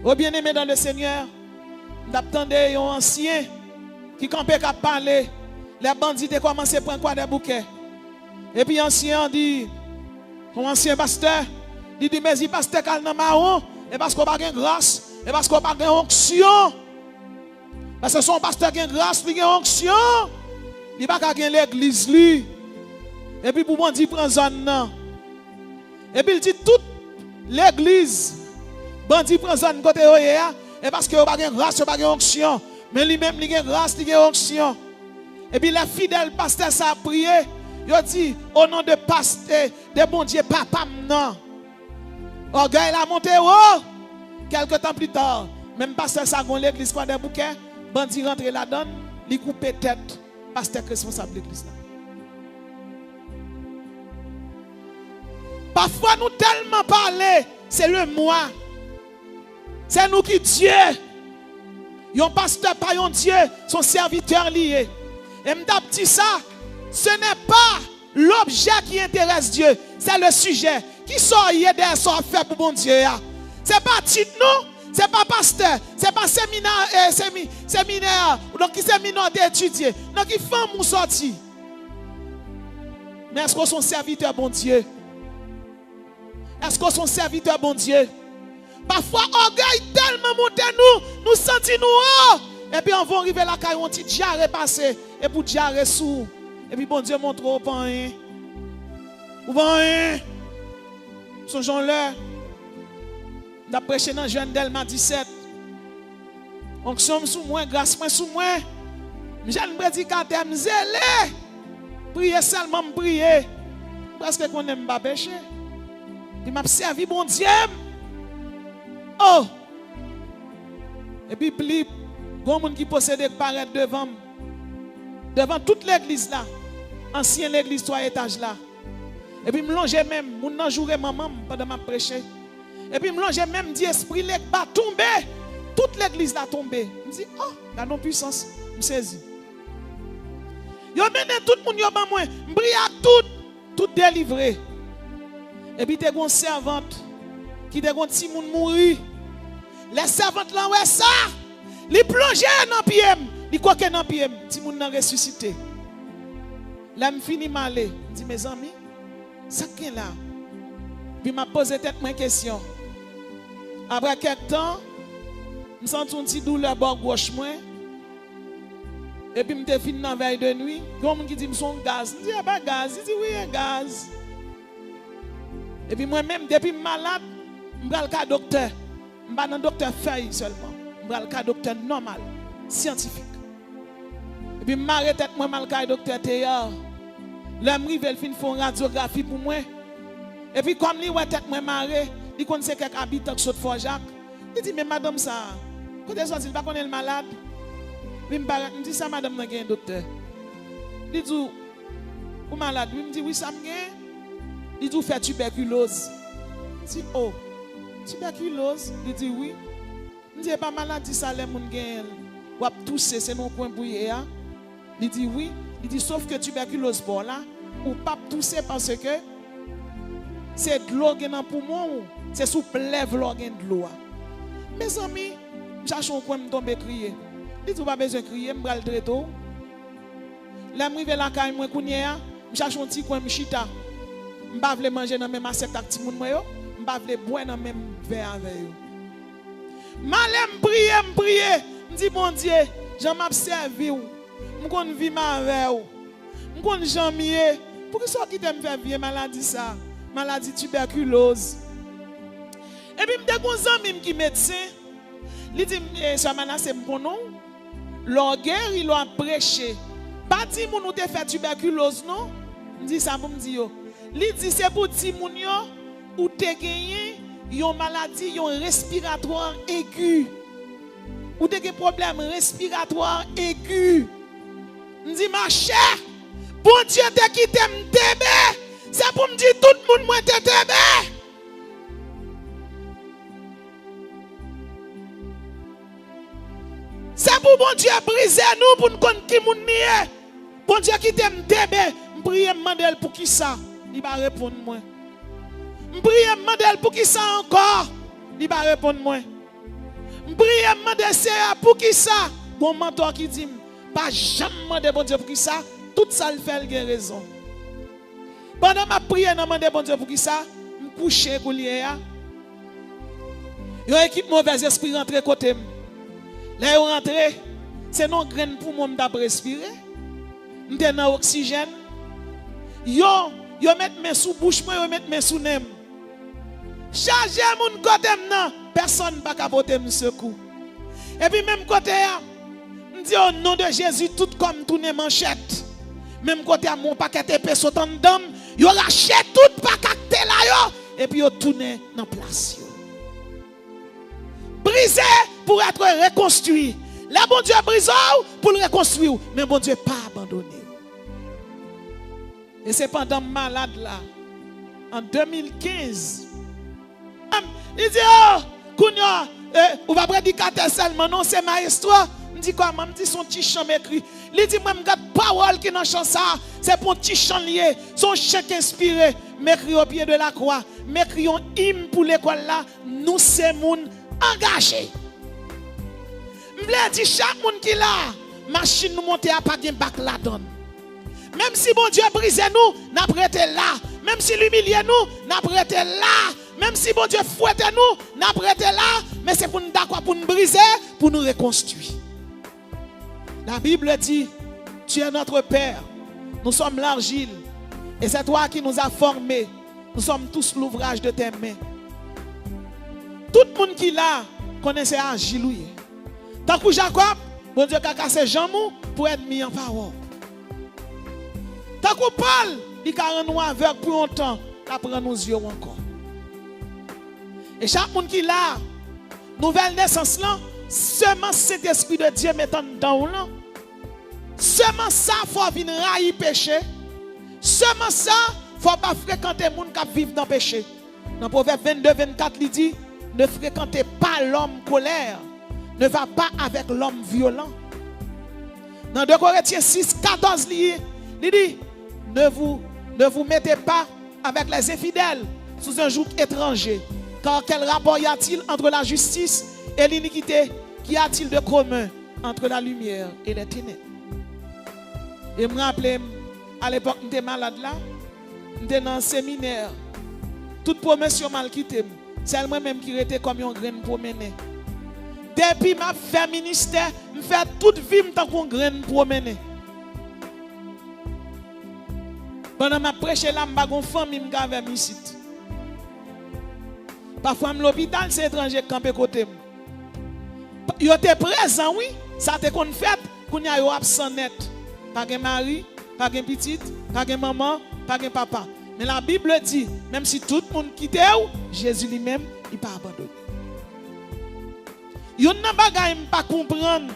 Oh bien-aimé dans le Seigneur, nous attendons un ancien qui campait qu'à parler. Les bandits ont commencé à prendre quoi des bouquets. Et puis l'ancien dit, un ancien pasteur, il dit, mais il pasteur calme marron, et parce qu'on n'a pas de grâce, et parce qu'on n'a pas d'onction. Parce que son pasteur a grâce, il a onction. Il n'a pas l'église. Et puis pour moi, il prend zone. Et puis il dit toute l'église. Bandi prend zone côté et parce que il n'a pas grâce, il n'a pas onction. Mais lui-même, il a grâce, il a onction. Et puis les fidèles pasteurs ça a prié. Il dit au nom de pasteur, de bon Dieu, papa, non. Orgueil a monté haut. Quelque temps plus tard, même pasteur ça a l'église quoi des bouquets. Bandi rentre là-dedans, il coupe tête, pasteur responsable de l'église. Parfois nous tellement parler, c'est le moi. C'est nous qui Dieu. Yon pasteur pas yon Dieu, son serviteur lié. Et m't'a dit ça, ce n'est pas l'objet qui intéresse Dieu, c'est le sujet. Qui sort aider ça fait pour bon Dieu? C'est pas titre non, c'est pas pasteur, c'est pas séminaire, séminaire, donc qui séminaire d'étudier, donc qui femme ou sorti. Mais est-ce qu'on son serviteur bon Dieu? Est-ce qu'on son serviteur bon Dieu? Parfois, orgueil tellement monté nous sentons nous. Et puis on va arriver là, quand on dit diarrhée passé, et pour diarrhée sous. Et puis bon Dieu montre au pain. Ou bien, ce Jean-là, on a prêché dans Jeune Delma 17. On sommes sous moi, grâce moi sous moi. J'ai un prédicateur, zélé. Prier seulement, prier. Parce que qu'on n'aime pas pécher. Il m'a servi bon Dieu. Oh! Et puis, il y a des gens qui possèdent paraître devant toute l'église là, ancienne église 3 étages là. Et puis, je me longe même, je me jouer maman pendant ma prêcher. Et puis, je me longe même, dit esprit là va tomber. Toute l'église là tombé. Je me dis, oh, la non-puissance, je me saisis. Yo mené tout le monde, yo ban moi, je prie à tout délivré. Et puis, tu as une servante qui te gon ti moun mouri. Les servantes là ouais ça, li plonger dans pied, li koke dans pied, ti moun nan ressuscité. Là me fini malé, dit mes amis, ça qu'est là. Puis m'a posé tête moi question. Après quelque temps, me sens une petite douleur bord gauche moi. Et puis me fini dans veille de nuit, comme on qui dit me son gaz. Je dis pas gaz, il dit oui, gaz. Et puis moi-même depuis malade, je vais aller docteur. Je vais aller docteur feuille seulement. Je vais aller docteur normal, scientifique. Et puis je m'arrête tête moi mal docteur Théa. Là je rive fin font radiographie pour moi. Et puis comme lui ouais tête moi marre, il connaît quelques habitants qui sont fort Jacques. Il dit mais madame ça, quand est sorti il pas connaître le malade. Il me dit ça madame n'a un docteur. Il dit ou malade, il me dit oui ça me gagne. Il dit fait tuberculose. Il dit oh, tuberculose, il dit oui. Il dit pas maladie ça les moun gen. Ou tousser c'est non point bouillé. Il dit oui, il dit sauf que tuberculose bon là ou pas tousser parce que c'est de l'eau dans poumon, c'est sous plèvre l'eau de l'eau. Mes amis, cherche un coin me tomber crier. Il dit pas besoin de crier, me bral très tôt. Là me rive la caille moi kounya, me cherche un petit coin me chita. Je ne vais pas manger dans le même assiette avec tout le monde. Je ne vais pas boire dans le même verre avec eux. Je prier. Je dis, mon Dieu, je m'ai servi. Je vais vivre avec vous. Je vais jamais. Pourquoi ça qui t'aime faire vivre maladie ça? Maladie tuberculose. Et puis, je me dis, je suis médecin. Il dit, ça m'a c'est mon nom. L'orgueil, il a prêché. Pas dit, nous te fait tuberculose, non? Je dis ça pour me dire. Il dit c'est pour ti moun yo ou te gagné yon maladie yon respiratoire aigu. Ou te gen problème respiratoire aigu. Me dit ma chère, bon Dieu te quitté m'tebe. C'est pour me dire tout le monde moi te tebe. C'est pour bon Dieu briser nous pour nous connaître qui moun nié. Bon Dieu qui t'aime m'tebe, m'prier mandel pour qui ça? Il va répondre moi. M'prier mandel pour qui ça encore? Il va répondre moi. M'prier mandel c'est pour qui ça? Bon mentor qui dit pas jamais demander bon Dieu pour qui ça? Tout ça le fait il a raison. Pendant ma prière demander bon Dieu pour qui ça? Me coucher coulier. Yo équipe mauvais esprit rentrer côté. Là yo rentrer, c'est non graine pour moi m'ta respirer. M'te dans oxygène. Yo mettre mes sous bouche moi, yo mettre mes sous nem. Charger mon côté nan, personne pas capoter me secours. Et puis même côté me dit au nom de Jésus tout comme tourner manchette. Même côté à mon paquet épée sautant dedans, yo rachète tout paquet là yo et puis yo tourner dans place yo. Brisé pour être reconstruit. Le bon Dieu brise pour le reconstruire, mais bon Dieu pas abandonné. Et c'est pendant malade là, en 2015, il dit, oh, Kounia, on va prédiquer seulement, non, c'est ma histoire. Je dis quoi, je dis son petit chant écrit. Il dit, moi, je regarde parole qui dans chant ça, c'est pour un petit chant lié, son chèque inspiré, m'écrit au pied de la croix, m'écrit un hymne pour l'école là, nous c'est moun engagé. Je voulais dire, chaque monde qui là, machine nous monter à pas de bac la donne. Même si bon Dieu brise nous, n'a prêté là. Même si l'humilie nous, n'a prêté là. Même si bon Dieu fouette nous, n'a prêté là. Mais c'est pour nous d'accord, pour nous briser, pour nous reconstruire. La Bible dit, tu es notre Père. Nous sommes l'argile. Et c'est toi qui nous as formés. Nous sommes tous l'ouvrage de tes mains. Tout le monde qui là, connaissait argile. Tant que Jacob, bon Dieu a cassé jambes pour être mis en parole. Tant qu'on parle, il a nous aveugle pour longtemps, il prend nos yeux encore. Et chaque monde qui l'a, nouvelle naissance là, seulement cet esprit de Dieu mettant dans là, seulement ça, il faut venir railler péché. Seulement ça, il ne faut pas fréquenter les gens qui vivent dans le péché. Dans Proverbe 22-24, il dit, ne fréquentez pas l'homme colère, ne va pas avec l'homme violent. Dans 2 Corinthiens 6-14, il dit, ne vous mettez pas avec les infidèles sous un joug étranger. Car quel rapport y a-t-il entre la justice et l'iniquité? Qu'y a-t-il de commun entre la lumière et les ténèbres? Et je me rappelle, à l'époque, j'étais malade là, j'étais dans un séminaire. Toute promesse mal quitté. C'est moi-même qui était comme une graine promenée. Depuis ma fait ministère, je fais toute vie tant qu'on graine promenée. Pendant ma prêche là, je suis une famille qui avait mis ici. Parfois, l'hôpital, c'est étranger qui campé côté. Ils étaient présents, oui. Ça te qu'on fait, qu'on y a absent net. Pas de mari, pas de petite, pas de maman, pas de papa. Mais la Bible dit, même si tout le monde quitte, Jésus lui-même, il pas abandonné. Il y a un bagage pas comprendre.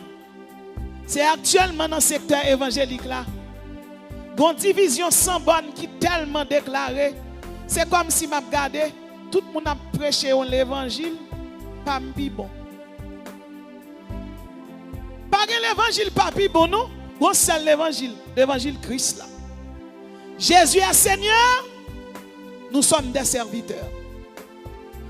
C'est actuellement dans le secteur évangélique là. Une division sans bonne qui est tellement déclarée. C'est comme si m'a regardé, tout le monde a prêché l'évangile, pas plus bon. Pas l'évangile pas plus bon, non? Bon, c'est l'évangile Christ là. Jésus est Seigneur, nous sommes des serviteurs.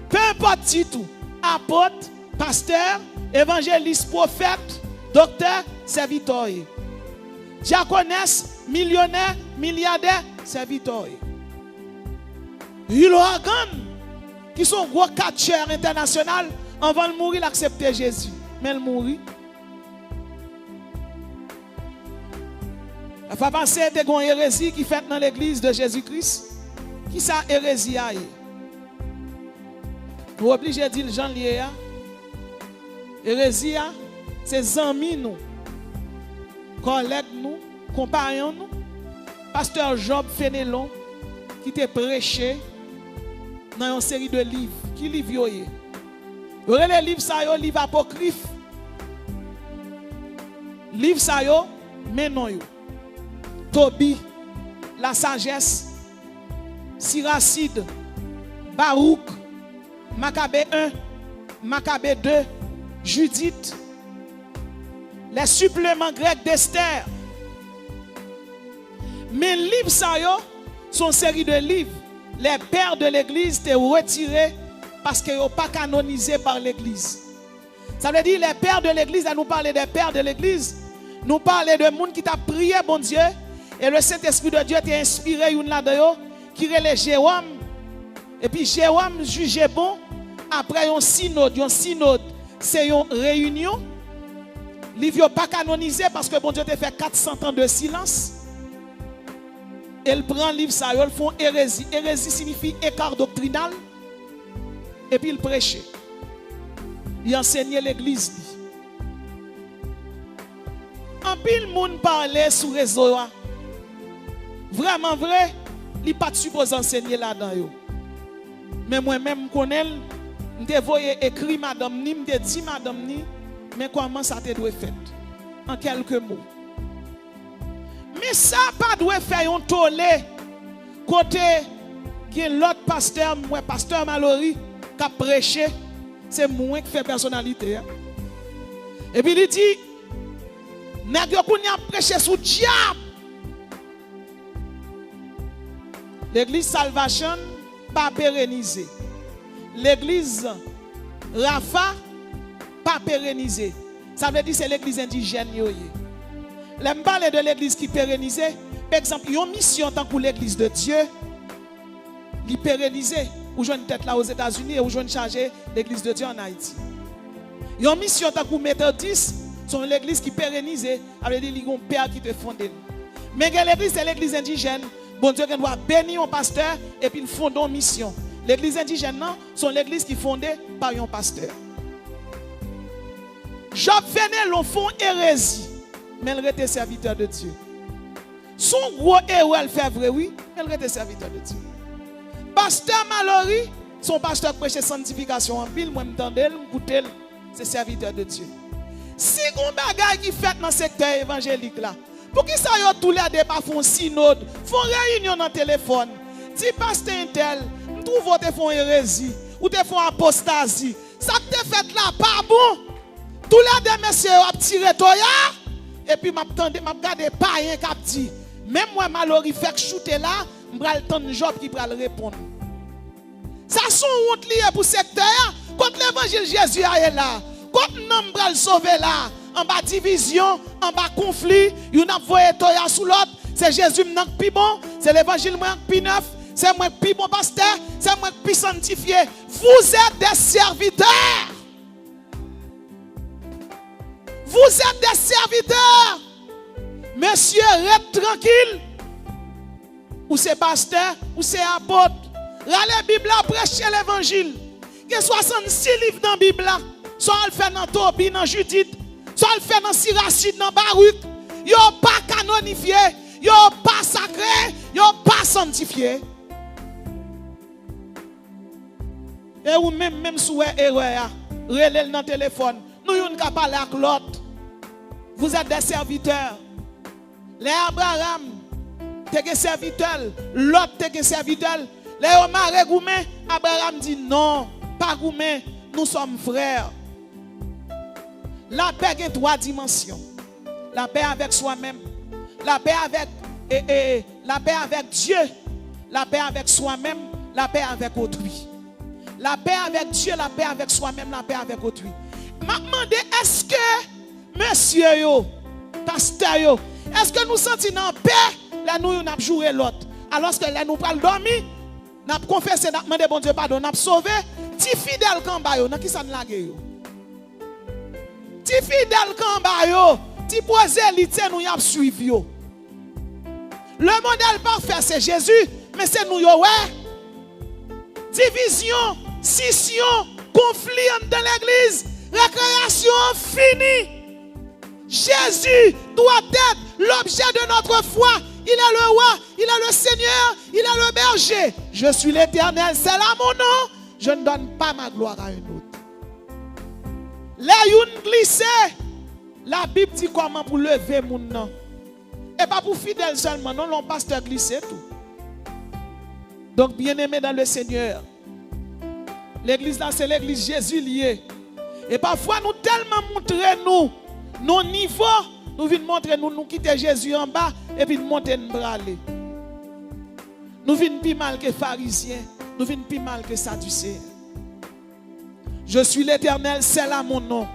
Peu importe titre, apôtre, pasteur, évangéliste, prophète, docteur, serviteur. Diaconesse, millionnaire, milliardaire, serviteur. Il organe qui sont gros catcheurs internationaux, avant de mourir, il accepte Jésus. Mais il mourit. Il faut penser à une hérésie qui fait dans l'église de Jésus-Christ. Qui ça hérésie a? Nous obligés de dire Jean lié. Hérésie, c'est amis nous, collègues nous, compagnons nous. Pasteur Job Fénélon qui t'a prêché dans une série de livres. Qui livre yoye? Vous avez les livres ça yo, livre apocryphe. Livre ça yo, mais non yo. Tobie, la sagesse, Siracide, Baruch, Maccabée 1, Maccabée 2, Judith, les suppléments grecs d'Esther. Mais les livres ça yo, sont une série de livres. Les pères de l'église étaient retirés parce qu'ils n'ont pas canonisé par l'église. Ça veut dire les pères de l'église, à nous parler des pères de l'église, nous parler de monde qui t'a prié, bon Dieu, et le Saint-Esprit de Dieu t'a inspiré une là-dedans, qui est Jérôme. Et puis Jérôme jugeait bon, après un synode, c'est une réunion. livre pas canonisé parce que bon Dieu t'a fait 400 ans de silence. Elle prend livre ça, ils font hérésie. Hérésie signifie écart doctrinal. Et puis il prêchait. Il enseignait l'église. En pile monde parlait sur réseau. Vraiment vrai, il pas supposé enseigner là-dedans. Mais moi-même, je connais, je voyais écrit madame ni, je dit madame ni, mais comment ça te doit faire? En quelques mots. Mais ça pas doit faire un tollé côté que l'autre pasteur, moi pasteur Mallory, qui a prêché, c'est moi qui fait personnalité. Et puis il dit, nèg yo kounya prêché sous diable. L'église Salvation pas pérennisée. L'église Rafa pas pérennisée. Ça veut dire c'est l'église indigène yo. L'aime parler de l'église qui pérennisée. Par exemple, une mission tant que l'église de Dieu, qui pérennisée. Ou je tête là aux États-Unis et ou je charger l'église de Dieu en Haïti. Une mission tant que méthodiste, sont l'église qui pérennisée, avec des ligons père qui te fondent. Mais l'église c'est l'église indigène. Bon Dieu doit bénir un pasteur et puis il fonde une mission. L'église indigène non, sont l'église qui est fondée par un pasteur. Job venait l'on font hérésie, mais elle était serviteur de Dieu. Son gros héros elle fait vrai oui, elle était serviteur de Dieu. Pasteur Mallory, son pasteur prêchait sanctification en pile, moi m'entendais, m'écoutais, c'est serviteur de Dieu. Si on bagaille qui fait dans le secteur évangélique là, pour qui ça y tous les débats font synode, font réunion dans le téléphone. Si pasteur intel, on trouve te font hérésie ou te font apostasie. Ça te fait là pas bon. Tous les deux messieurs ont tiré toya et puis m'a regardé païen qui dit même moi Mallory fait shooter là, m'bral temps Job qui pral répondre. Ça son honte lié pour secteur contre l'évangile Jésus est là. Quand nous bral sauver là, en bas division, en bas conflit, il n'a voyé toya sous l'autre, c'est Jésus qui plus bon, c'est l'évangile qui neuf, c'est moi qui bon pasteur, c'est moi qui sanctifié. Vous êtes des serviteurs. Vous êtes des serviteurs. Monsieur, reste tranquille. Ou c'est pasteur, ou c'est apôtre. Là, la Bible a prêché l'évangile. Il y a 66 livres dans la Bible. Soit elle fait dans Tobie, dans Judith, soit elle fait dans Sirachide, dans Baruch. Ils n'ont pas canonifié, ils n'ont pas sacré, ils n'ont pas sanctifié. Et ou même sous erreur, relève dans le téléphone. Nous n'avons pas parlé avec l'autre. Vous êtes des serviteurs. Les Abraham, t'es des serviteurs. L'autre, t'es des serviteurs. Les Omar et Goumé, Abraham dit non, pas Goumé, nous sommes frères. La paix a 3 dimensions. La paix avec soi-même, la paix avec, la paix avec Dieu, la paix avec soi-même, la paix avec autrui. La paix avec Dieu, la paix avec soi-même, la paix avec autrui. m'a demandé est-ce que monsieur yo, pasteur yo, est-ce que nous sentons en paix là nous n'a joué l'autre alors que là nous pral dormir n'a confessé n'a demandé bon Dieu pardon n'a sauvé ti fidèle kamba yo dans qui ça n'lague yo ti fidèle kamba yo ti prosélyte nous y a suivi yo le modèle parfait c'est Jésus mais c'est nous yo ouais division scission conflit dans l'église récréation finie. Jésus doit être l'objet de notre foi. Il est le roi, il est le Seigneur, il est le berger. Je suis l'Éternel, c'est là mon nom. Je ne donne pas ma gloire à un autre. Les yon glissé, la Bible dit comment pour lever mon nom. Et pas pour fidèle seulement, non, l'on pasteur glissé tout. Donc bien aimé dans le Seigneur, l'église là c'est l'église Jésus lié. Et parfois nous tellement montrer nos niveaux, nous venons montrer nous quitter Jésus en bas et puis nous monter nous braler. Nous venons plus mal que pharisiens, nous venons plus mal que sadducéens. Je suis l'Éternel, c'est là mon nom.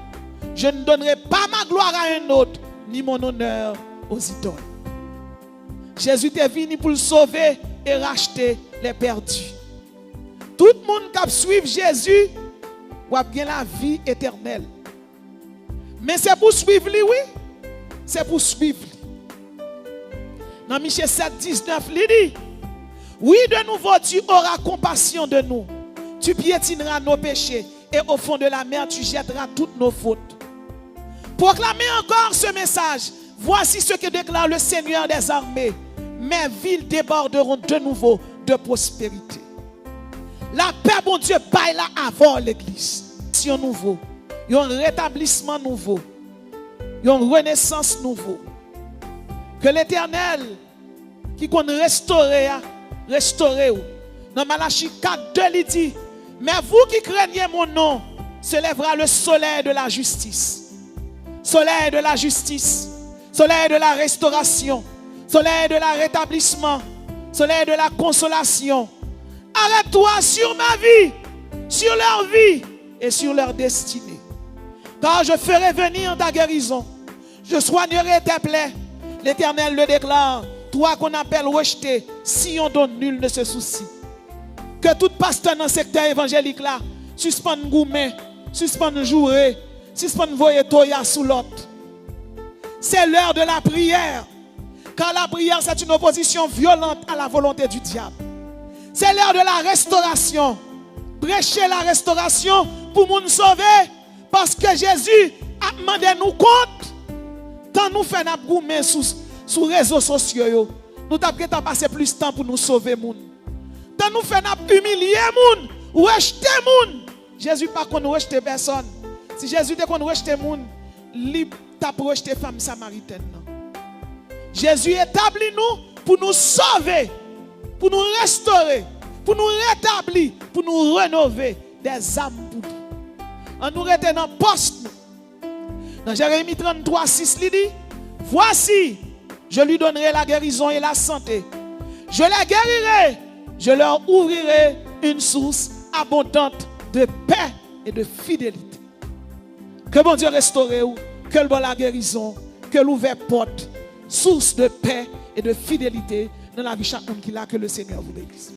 Je ne donnerai pas ma gloire à un autre, ni mon honneur aux idoles. Jésus est venu pour le sauver et racheter les perdus. Tout le monde qui suit Jésus, va bien la vie éternelle. Mais c'est pour suivre lui, oui. C'est pour suivre lui. Dans Michée 7, 19, il dit, oui, de nouveau, tu auras compassion de nous. Tu piétineras nos péchés et au fond de la mer, tu jetteras toutes nos fautes. Proclamez encore ce message. Voici ce que déclare le Seigneur des armées. Mes villes déborderont de nouveau de prospérité. La paix, bon Dieu, baille là avant l'église. Si un nouveau, il y a un rétablissement nouveau, il y a une renaissance nouveau. Que l'Éternel, qui compte restaurer. Dans Malachie 4, 2, il dit, mais vous qui craignez mon nom, se lèvera le soleil de la justice. Soleil de la justice. Soleil de la restauration. Soleil de la rétablissement. Soleil de la consolation. Arrête-toi sur ma vie, sur leur vie et sur leur destinée. Car je ferai venir ta guérison. Je soignerai tes plaies. L'Éternel le déclare. Toi qu'on appelle rejeté, si on donne, nul ne se soucie. Que tout pasteur dans le secteur évangélique là, suspende gourmet, suspende jouer, suspende voyer toya sous l'autre. C'est l'heure de la prière. Car la prière, c'est une opposition violente à la volonté du diable. C'est l'heure de la restauration. Prêcher la restauration pour nous sauver. Parce que Jésus a demandé nous compte. Quand nous faisons un gourmet sur les réseaux sociaux, nous avons passé plus de temps pour nous sauver. Quand nous faisons humilier les gens, rejeter les gens. Jésus pas qu'on rejette personne. Si Jésus dit qu'on rejette les gens, il t'a rejeté la femme samaritaine. Jésus établit nous pour nous sauver, pour nous restaurer, pour nous rétablir, pour nous rénover des âmes pour nous. En nous retenant poste. Dans Jérémie 33, 6, il dit, voici, je lui donnerai la guérison et la santé. Je les guérirai, je leur ouvrirai une source abondante de paix et de fidélité. Que bon Dieu restaure, que le bon la guérison, que l'ouvert porte, source de paix et de fidélité dans la vie de chacun qui l'a, que le Seigneur vous bénisse.